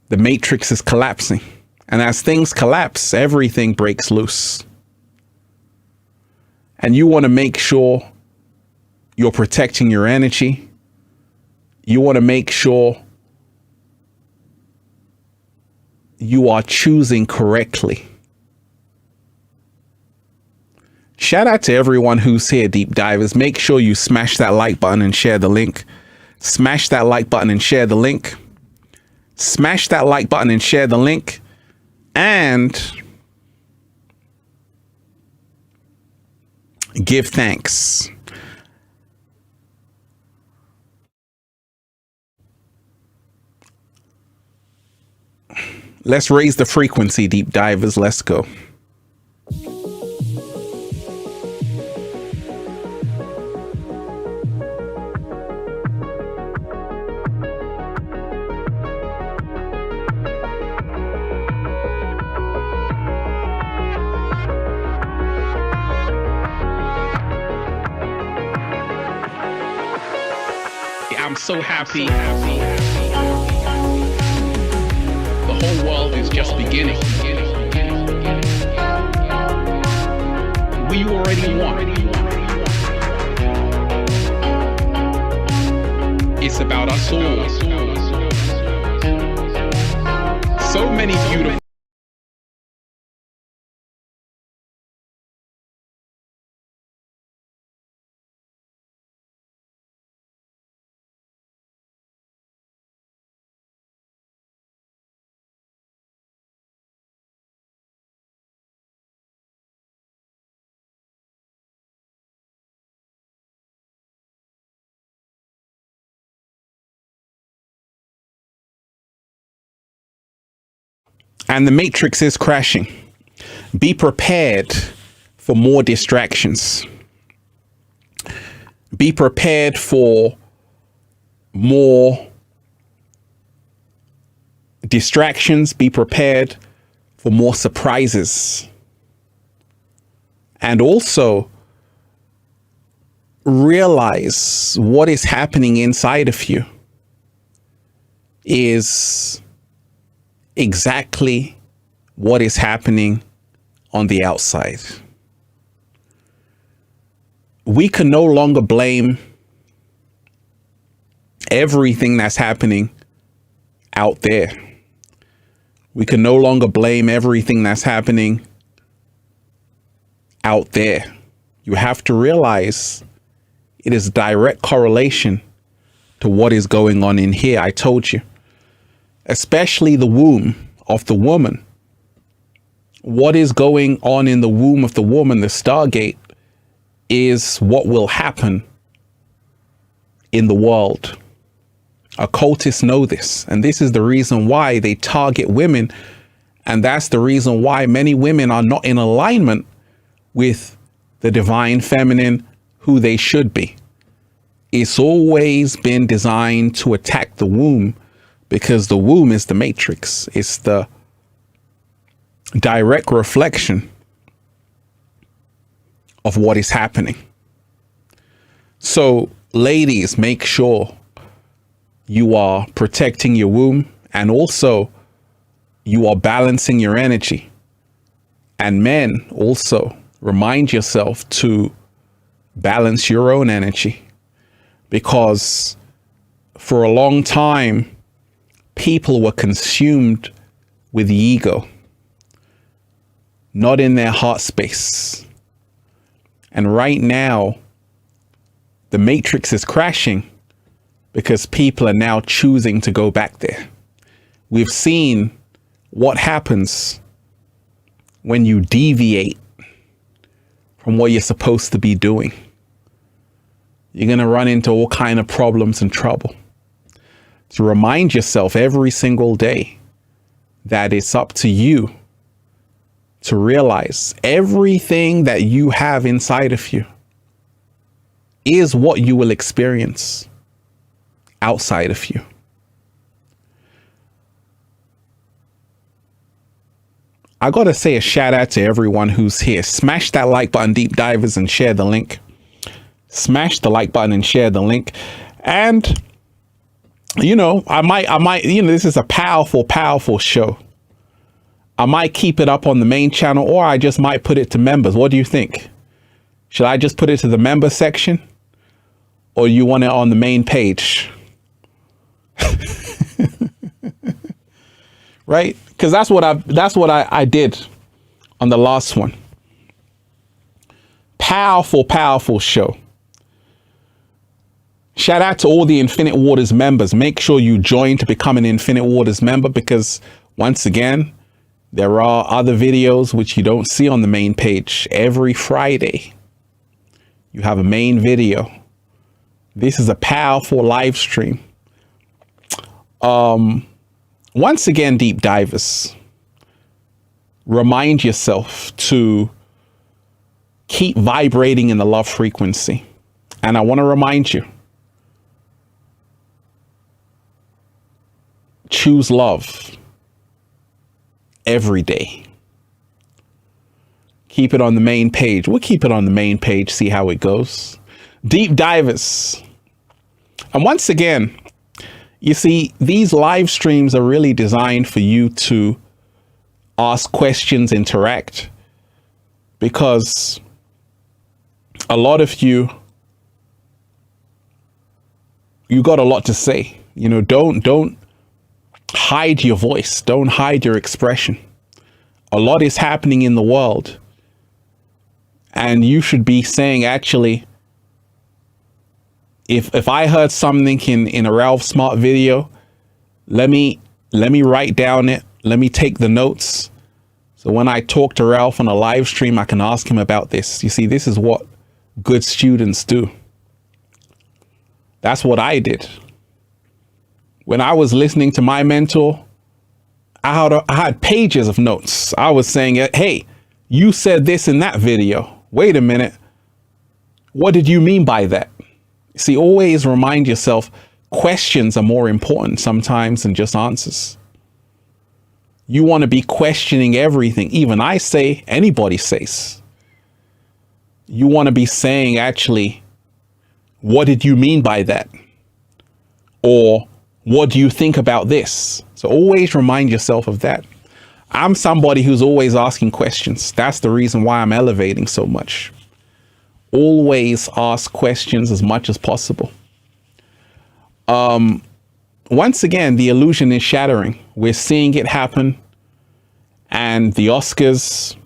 the matrix is collapsing. And as things collapse, everything breaks loose. And you want to make sure you're protecting your energy. You want to make sure you are choosing correctly. Shout out to everyone who's here, deep divers. Make sure you smash that like button and share the link. Smash that like button and share the link. Smash that like button and share the link. And give thanks. Let's raise the frequency, deep divers. Let's go. I'm so happy. The whole world is just beginning. We already won. It's about us all. So many beautiful and the matrix is crashing. Be prepared for more distractions. Be prepared for more distractions. Be prepared for more surprises. And also realize what is happening inside of you is exactly what is happening on the outside. We can no longer blame everything that's happening out there. We can no longer blame everything that's happening out there. You have to realize it is a direct correlation to what is going on in here. I told you, especially the womb of the woman. What is going on in the womb of the woman, the Stargate, is what will happen in the world. Occultists know this, and this is the reason why they target women, and that's the reason why many women are not in alignment with the divine feminine, who they should be. It's always been designed to attack the womb, because the womb is the matrix. It's the direct reflection of what is happening. So, ladies, make sure you are protecting your womb, and also you are balancing your energy. And men, also remind yourself to balance your own energy, because for a long time, people were consumed with the ego, not in their heart space. And right now, the matrix is crashing because people are now choosing to go back there. We've seen what happens when you deviate from what you're supposed to be doing. You're going to run into all kinds of problems and trouble. To remind yourself every single day that it's up to you to realize everything that you have inside of you is what you will experience outside of you. I got to say a shout out to everyone who's here. Smash that like button, deep divers, and share the link. Smash the like button and share the link. And, you know, I might, you know, this is a powerful show. I might keep it up on the main channel, or I just might put it to members. What do you think? Should I just put it to the member section, or you want it on the main page? Right? Because that's what I did on the last one. Powerful show. Shout out to all the Infinite Waters members. Make sure you join to become an Infinite Waters member, because once again, there are other videos which you don't see on the main page. Every Friday, you have a main video. This is a powerful live stream. Once again, deep divers, remind yourself to keep vibrating in the love frequency. And I want to remind you, choose love every day. Keep it on the main page. We'll keep it on the main page, see how it goes. Deep divers. And once again, you see, these live streams are really designed for you to ask questions, interact, because a lot of you got a lot to say. You know, don't hide your voice. Don't hide your expression. A lot is happening in the world, and you should be saying, actually, if I heard something in a Ralph Smart video, let me write down it. Let me take the notes. So when I talk to Ralph on a live stream, I can ask him about this. You see, this is what good students do. That's what I did. When I was listening to my mentor, I had pages of notes. I was saying, hey, you said this in that video. Wait a minute. What did you mean by that? See, always remind yourself questions are more important sometimes than just answers. You want to be questioning everything. Even I say, anybody says. You want to be saying, actually, what did you mean by that? Or what do you think about this? So always remind yourself of that. I'm somebody who's always asking questions. That's the reason why I'm elevating so much. Always ask questions as much as possible. Once again, the illusion is shattering. We're seeing it happen. And the Oscars,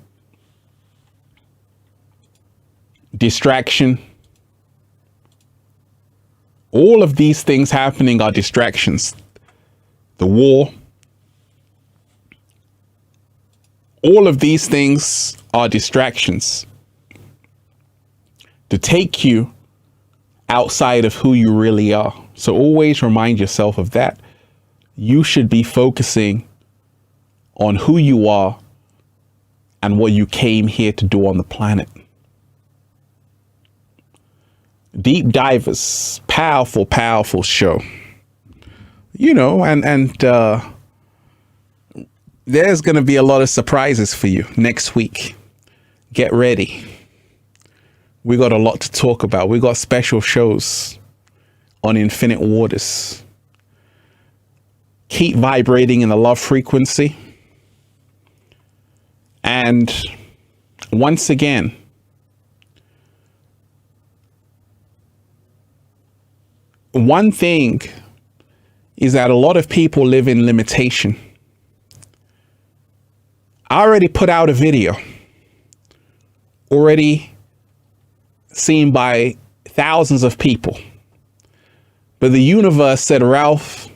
distraction, all of these things happening are distractions. The war, all of these things are distractions to take you outside of who you really are. So always remind yourself of that. You should be focusing on who you are and what you came here to do on the planet. Deep Divers, powerful, powerful show. You know, and there's going to be a lot of surprises for you next week. Get ready. We got a lot to talk about. We got special shows on Infinite Waters. Keep vibrating in the love frequency. And once again, one thing is that a lot of people live in limitation. I already put out a video, already seen by thousands of people. But the universe said, Ralph,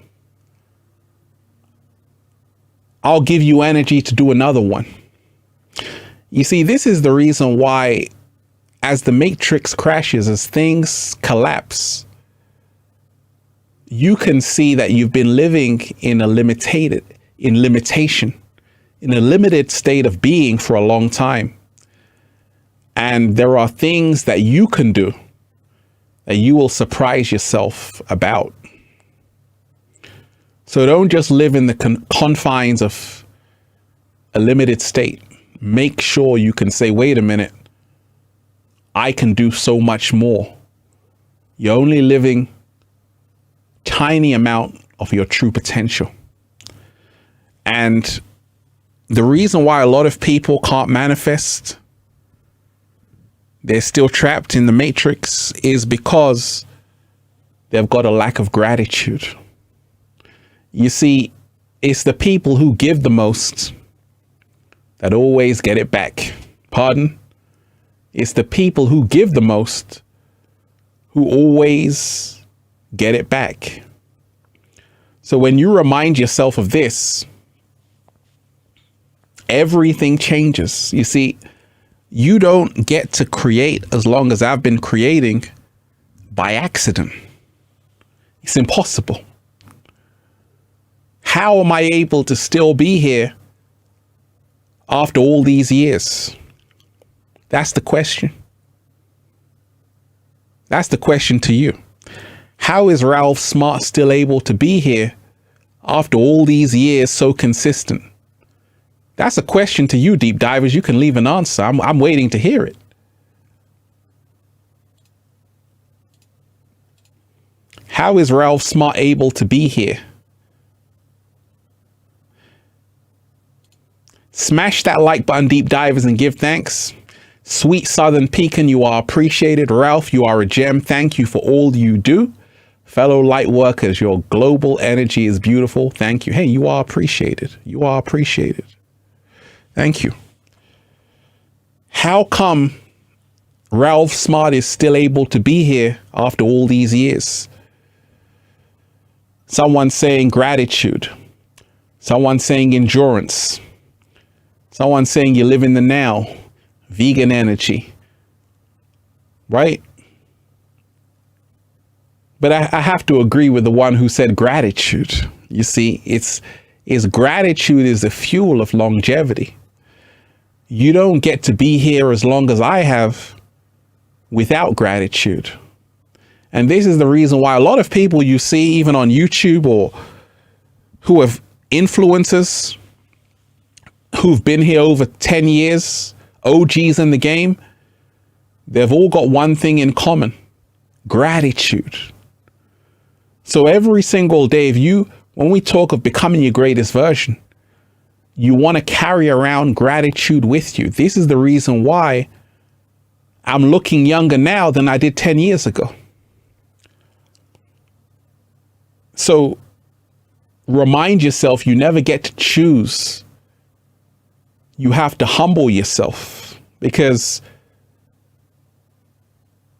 I'll give you energy to do another one. You see, this is the reason why, as the matrix crashes, as things collapse, you can see that you've been living in a limited state of being for a long time. And there are things that you can do that you will surprise yourself about. So don't just live in the confines of a limited state. Make sure you can say, wait a minute, I can do so much more. You're only living tiny amount of your true potential. And the reason why a lot of people can't manifest, they're still trapped in the matrix, is because they've got a lack of gratitude. You see, it's the people who give the most that always get it back. Pardon? It's the people who give the most who always get it back. So when you remind yourself of this, everything changes. You see, you don't get to create as long as I've been creating by accident. It's impossible. How am I able to still be here after all these years? That's the question. That's the question to you. How is Ralph Smart still able to be here after all these years so consistent? That's a question to you, Deep Divers. You can leave an answer. I'm waiting to hear it. How is Ralph Smart able to be here? Smash that like button, Deep Divers, and give thanks. Sweet Southern Pecan, you are appreciated. Ralph, you are a gem. Thank you for all you do. Fellow light workers, your global energy is beautiful. Thank you. Hey, you are appreciated. You are appreciated. Thank you. How come Ralph Smart is still able to be here after all these years? Someone saying gratitude. Someone saying endurance. Someone saying you live in the now. Vegan energy. Right? But I have to agree with the one who said gratitude. You see, it's is gratitude is the fuel of longevity. You don't get to be here as long as I have without gratitude. And this is the reason why a lot of people you see even on YouTube or who have influencers who've been here over 10 years, OGs in the game, they've all got one thing in common: gratitude. So every single day, when we talk of becoming your greatest version, you want to carry around gratitude with you. This is the reason why I'm looking younger now than I did 10 years ago. So remind yourself you never get to choose. You have to humble yourself, because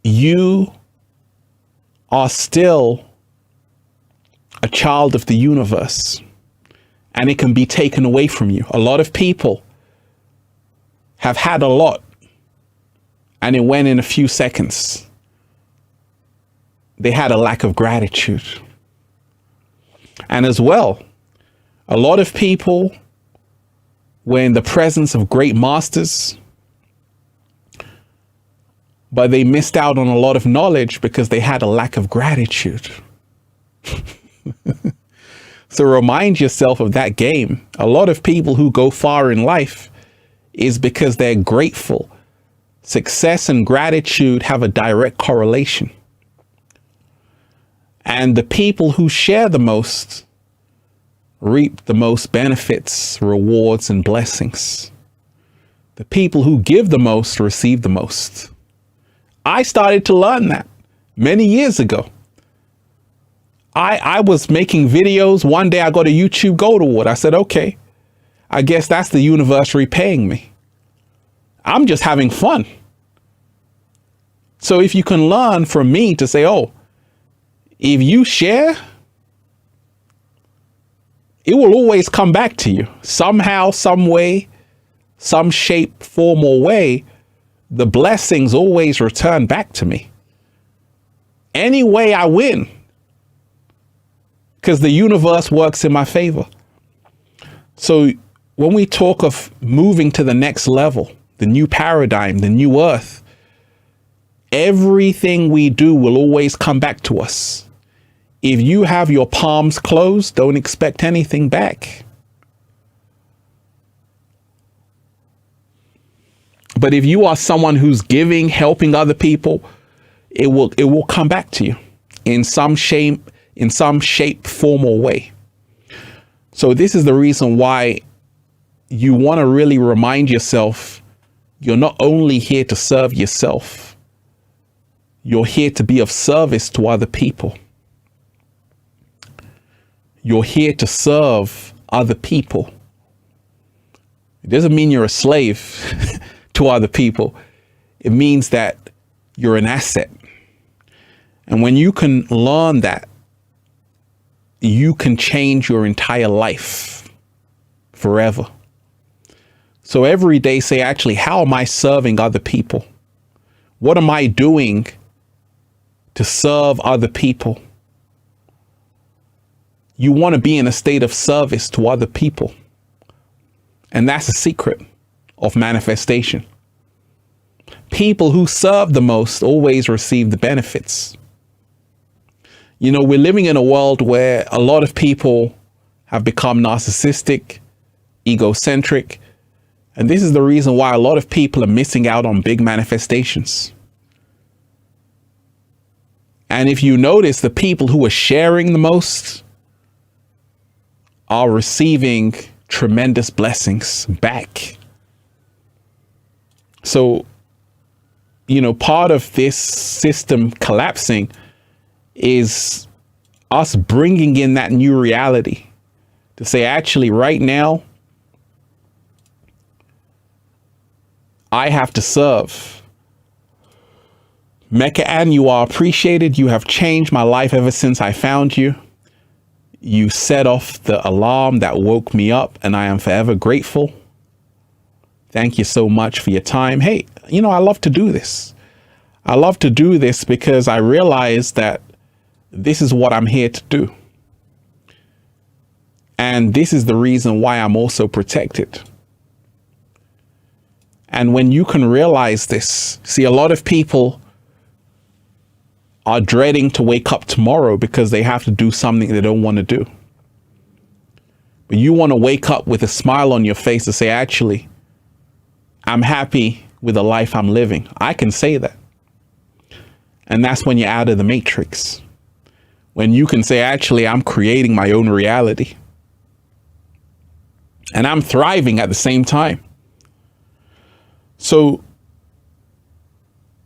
you are still a child of the universe, and it can be taken away from you. A lot of people have had a lot and it went in a few seconds. They had a lack of gratitude. And as well, a lot of people were in the presence of great masters, but they missed out on a lot of knowledge because they had a lack of gratitude. So remind yourself of that game. A lot of people who go far in life is because they're grateful. Success and gratitude have a direct correlation. And the people who share the most reap the most benefits, rewards, and blessings. The people who give the most receive the most. I started to learn that many years ago. I was making videos. One day I got a YouTube Gold Award. I said, okay, I guess that's the universe repaying me. I'm just having fun. So if you can learn from me to say, oh, if you share, it will always come back to you. Somehow, some way, some shape, form, or way, the blessings always return back to me. Any way I win, because the universe works in my favor. So when we talk of moving to the next level, the new paradigm, the new earth, everything we do will always come back to us. If you have your palms closed, don't expect anything back. But if you are someone who's giving, helping other people, it will come back to you in some shape, form, or way. So this is the reason why you want to really remind yourself you're not only here to serve yourself, you're here to be of service to other people. You're here to serve other people. It doesn't mean you're a slave to other people. It means that you're an asset. And when you can learn that, you can change your entire life forever. So every day say, actually, how am I serving other people? What am I doing to serve other people? You want to be in a state of service to other people. And that's the secret of manifestation. People who serve the most always receive the benefits. You know, we're living in a world where a lot of people have become narcissistic, egocentric. And this is the reason why a lot of people are missing out on big manifestations. And if you notice, the people who are sharing the most are receiving tremendous blessings back. So, you know, part of this system collapsing is us bringing in that new reality to say, actually, right now, I have to serve. Mecca Ann, you are appreciated. You have changed my life ever since I found you. You set off the alarm that woke me up, and I am forever grateful. Thank you so much for your time. Hey, you know, I love to do this. I love to do this because I realize that this is what I'm here to do. And this is the reason why I'm also protected. And when you can realize this, see, a lot of people are dreading to wake up tomorrow because they have to do something they don't want to do. But you want to wake up with a smile on your face to say, actually, I'm happy with the life I'm living. I can say that. And that's when you're out of the matrix. When you can say, actually, I'm creating my own reality. And I'm thriving at the same time. So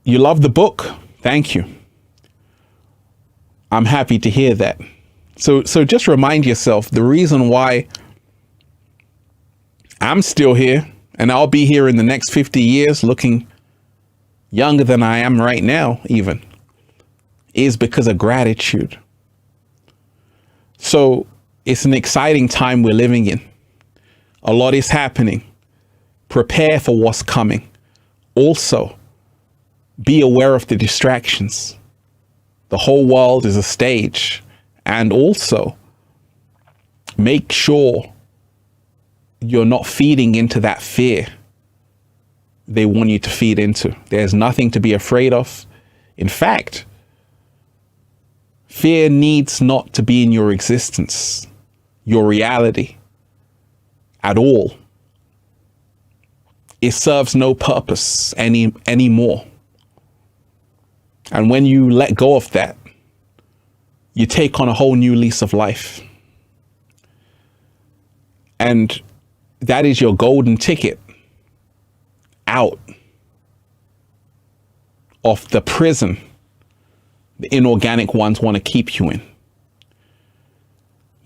you love the book. Thank you. I'm happy to hear that. So just remind yourself the reason why I'm still here and I'll be here in the next 50 years looking younger than I am right now, even, is because of gratitude. So it's an exciting time we're living in. A lot is happening. Prepare for what's coming. Also, be aware of the distractions. The whole world is a stage. And also, make sure you're not feeding into that fear they want you to feed into. There's nothing to be afraid of. In fact, fear needs not to be in your existence, your reality, at all. It serves no purpose anymore. And when you let go of that, you take on a whole new lease of life. And that is your golden ticket out of the prison the inorganic ones want to keep you in.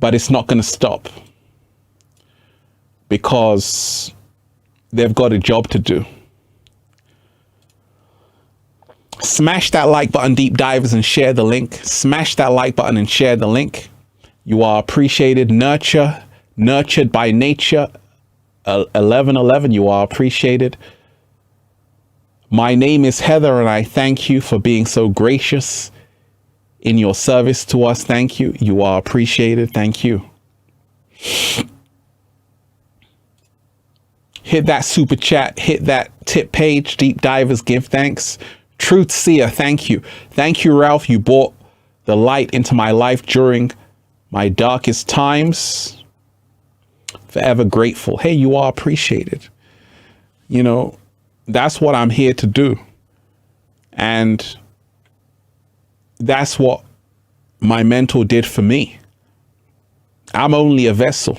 But it's not going to stop, because they've got a job to do. Smash that like button, deep divers, and share the link. Smash that like button and share the link. You are appreciated. Nurtured by nature. 1111, you are appreciated. My name is Heather, and I thank you for being so gracious in your service to us. Thank you. You are appreciated. Thank you. Hit that super chat. Hit that tip page. Deep divers give thanks. Truth Seer, thank you. Thank you, Ralph. You brought the light into my life during my darkest times. Forever grateful. Hey, you are appreciated. You know, that's what I'm here to do. And that's what my mentor did for me. I'm only a vessel.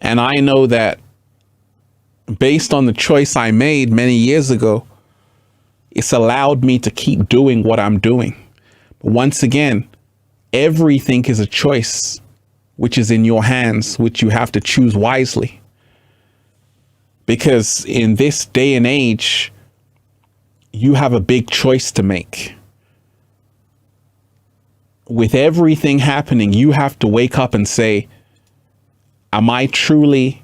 And I know that based on the choice I made many years ago, it's allowed me to keep doing what I'm doing. But once again, everything is a choice, which is in your hands, which you have to choose wisely. Because in this day and age, you have a big choice to make. With everything happening, you have to wake up and say, am I truly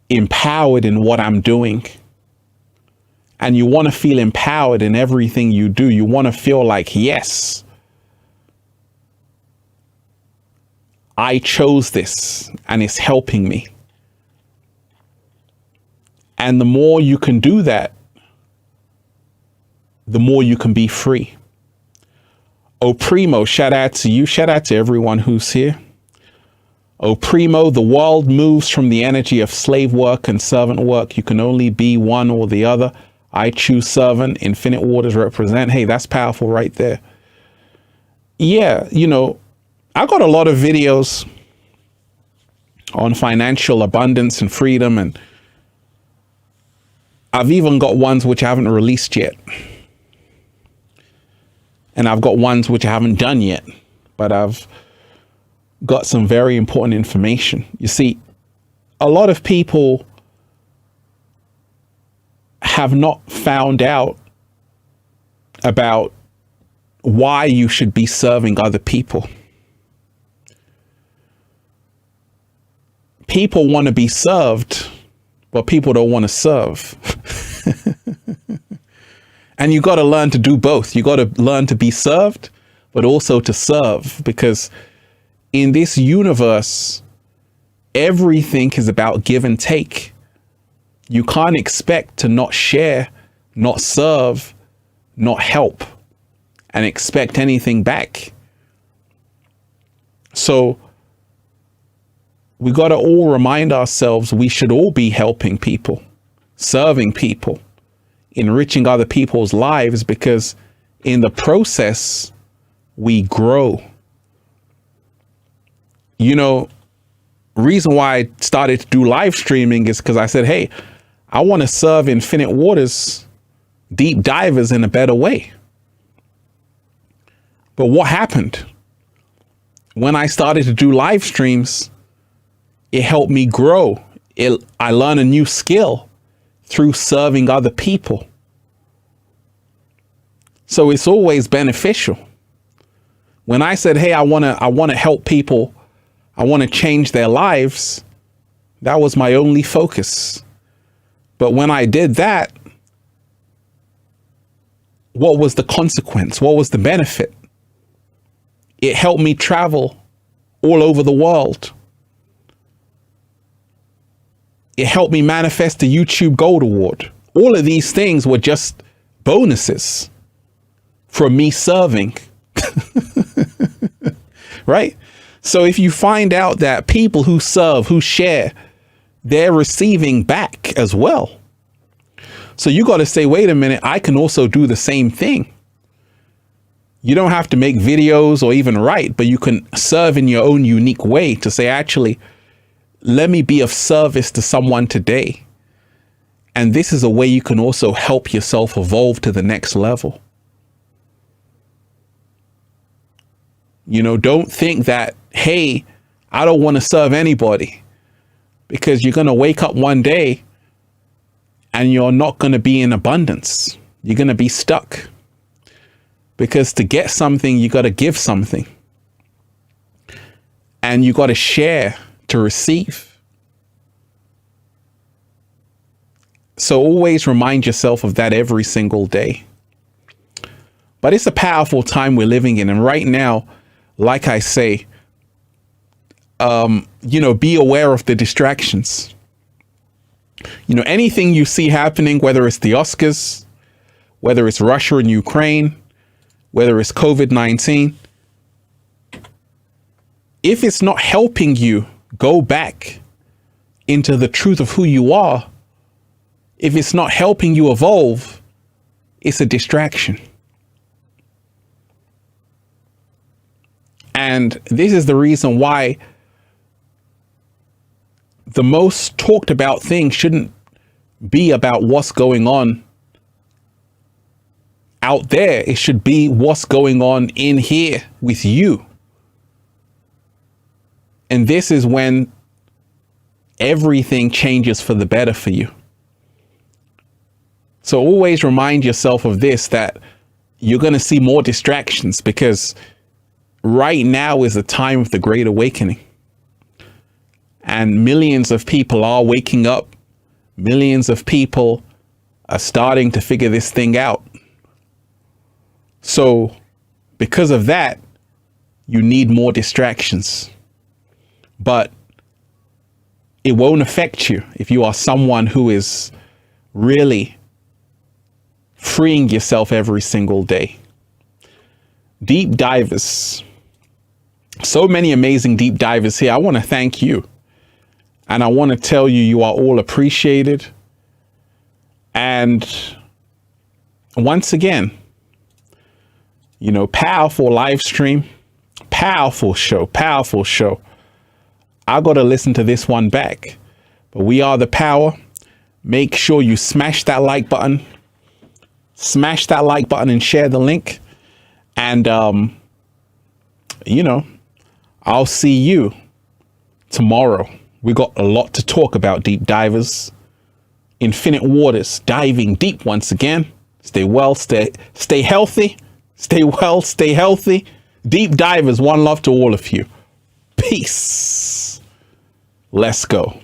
empowered in what I'm doing? And you want to feel empowered in everything you do. You want to feel like, yes, I chose this and it's helping me. And the more you can do that, the more you can be free. Oh, Primo, shout out to you. Shout out to everyone who's here. Oh, Primo, the world moves from the energy of slave work and servant work. You can only be one or the other. I choose servant. Infinite waters represent. Hey, that's powerful right there. Yeah, you know, I got a lot of videos on financial abundance and freedom, and I've even got ones which I haven't released yet. And I've got ones which I haven't done yet, but I've got some very important information. You see, a lot of people have not found out about why you should be serving other people. People want to be served, but people don't want to serve. And you got to learn to do both. You got to learn to be served, but also to serve, because in this universe, everything is about give and take. You can't expect to not share, not serve, not help, and expect anything back. So we got to all remind ourselves we should all be helping people, serving people, enriching other people's lives, because in the process, we grow. You know, reason why I started to do live streaming is because I said, hey, I want to serve Infinite Waters deep divers in a better way. But what happened? When I started to do live streams, it helped me grow. I learned a new skill through serving other people. So it's always beneficial. When I said, hey, I want to help people, I want to change their lives, that was my only focus. But when I did that, what was the consequence? What was the benefit? It helped me travel all over the world. It helped me manifest the YouTube Gold Award. All of these things were just bonuses from me serving. Right? So if you find out that people who serve, who share, they're receiving back as well. So you got to say, wait a minute, I can also do the same thing. You don't have to make videos or even write, but you can serve in your own unique way to say, actually, let me be of service to someone today. And this is a way you can also help yourself evolve to the next level. You know, don't think that, hey, I don't want to serve anybody, because you're going to wake up one day and you're not going to be in abundance. You're going to be stuck, because to get something, you got to give something, and you got to share to receive. So always remind yourself of that every single day. But it's a powerful time we're living in. And right now, like I say, you know, be aware of the distractions. You know, anything you see happening, whether it's the Oscars, whether it's Russia and Ukraine, whether it's COVID-19, if it's not helping you go back into the truth of who you are, if it's not helping you evolve, it's a distraction. And this is the reason why the most talked about thing shouldn't be about what's going on out there. It should be what's going on in here with you. And this is when everything changes for the better for you. So always remind yourself of this, that you're going to see more distractions, because right now is the time of the Great Awakening. And millions of people are waking up. Millions of people are starting to figure this thing out. So because of that, you need more distractions. But it won't affect you if you are someone who is really freeing yourself every single day. Deep divers. So many amazing deep divers here. I want to thank you. And I want to tell you, you are all appreciated. And once again, you know, powerful live stream, powerful show, powerful show. I got to listen to this one back, but we are the power. Make sure you smash that like button, and share the link. And, you know, I'll see you tomorrow. We got a lot to talk about, deep divers. Infinite Waters, diving deep once again. Stay well, stay healthy. Stay well, stay healthy. Deep divers, one love to all of you. Peace. Let's go.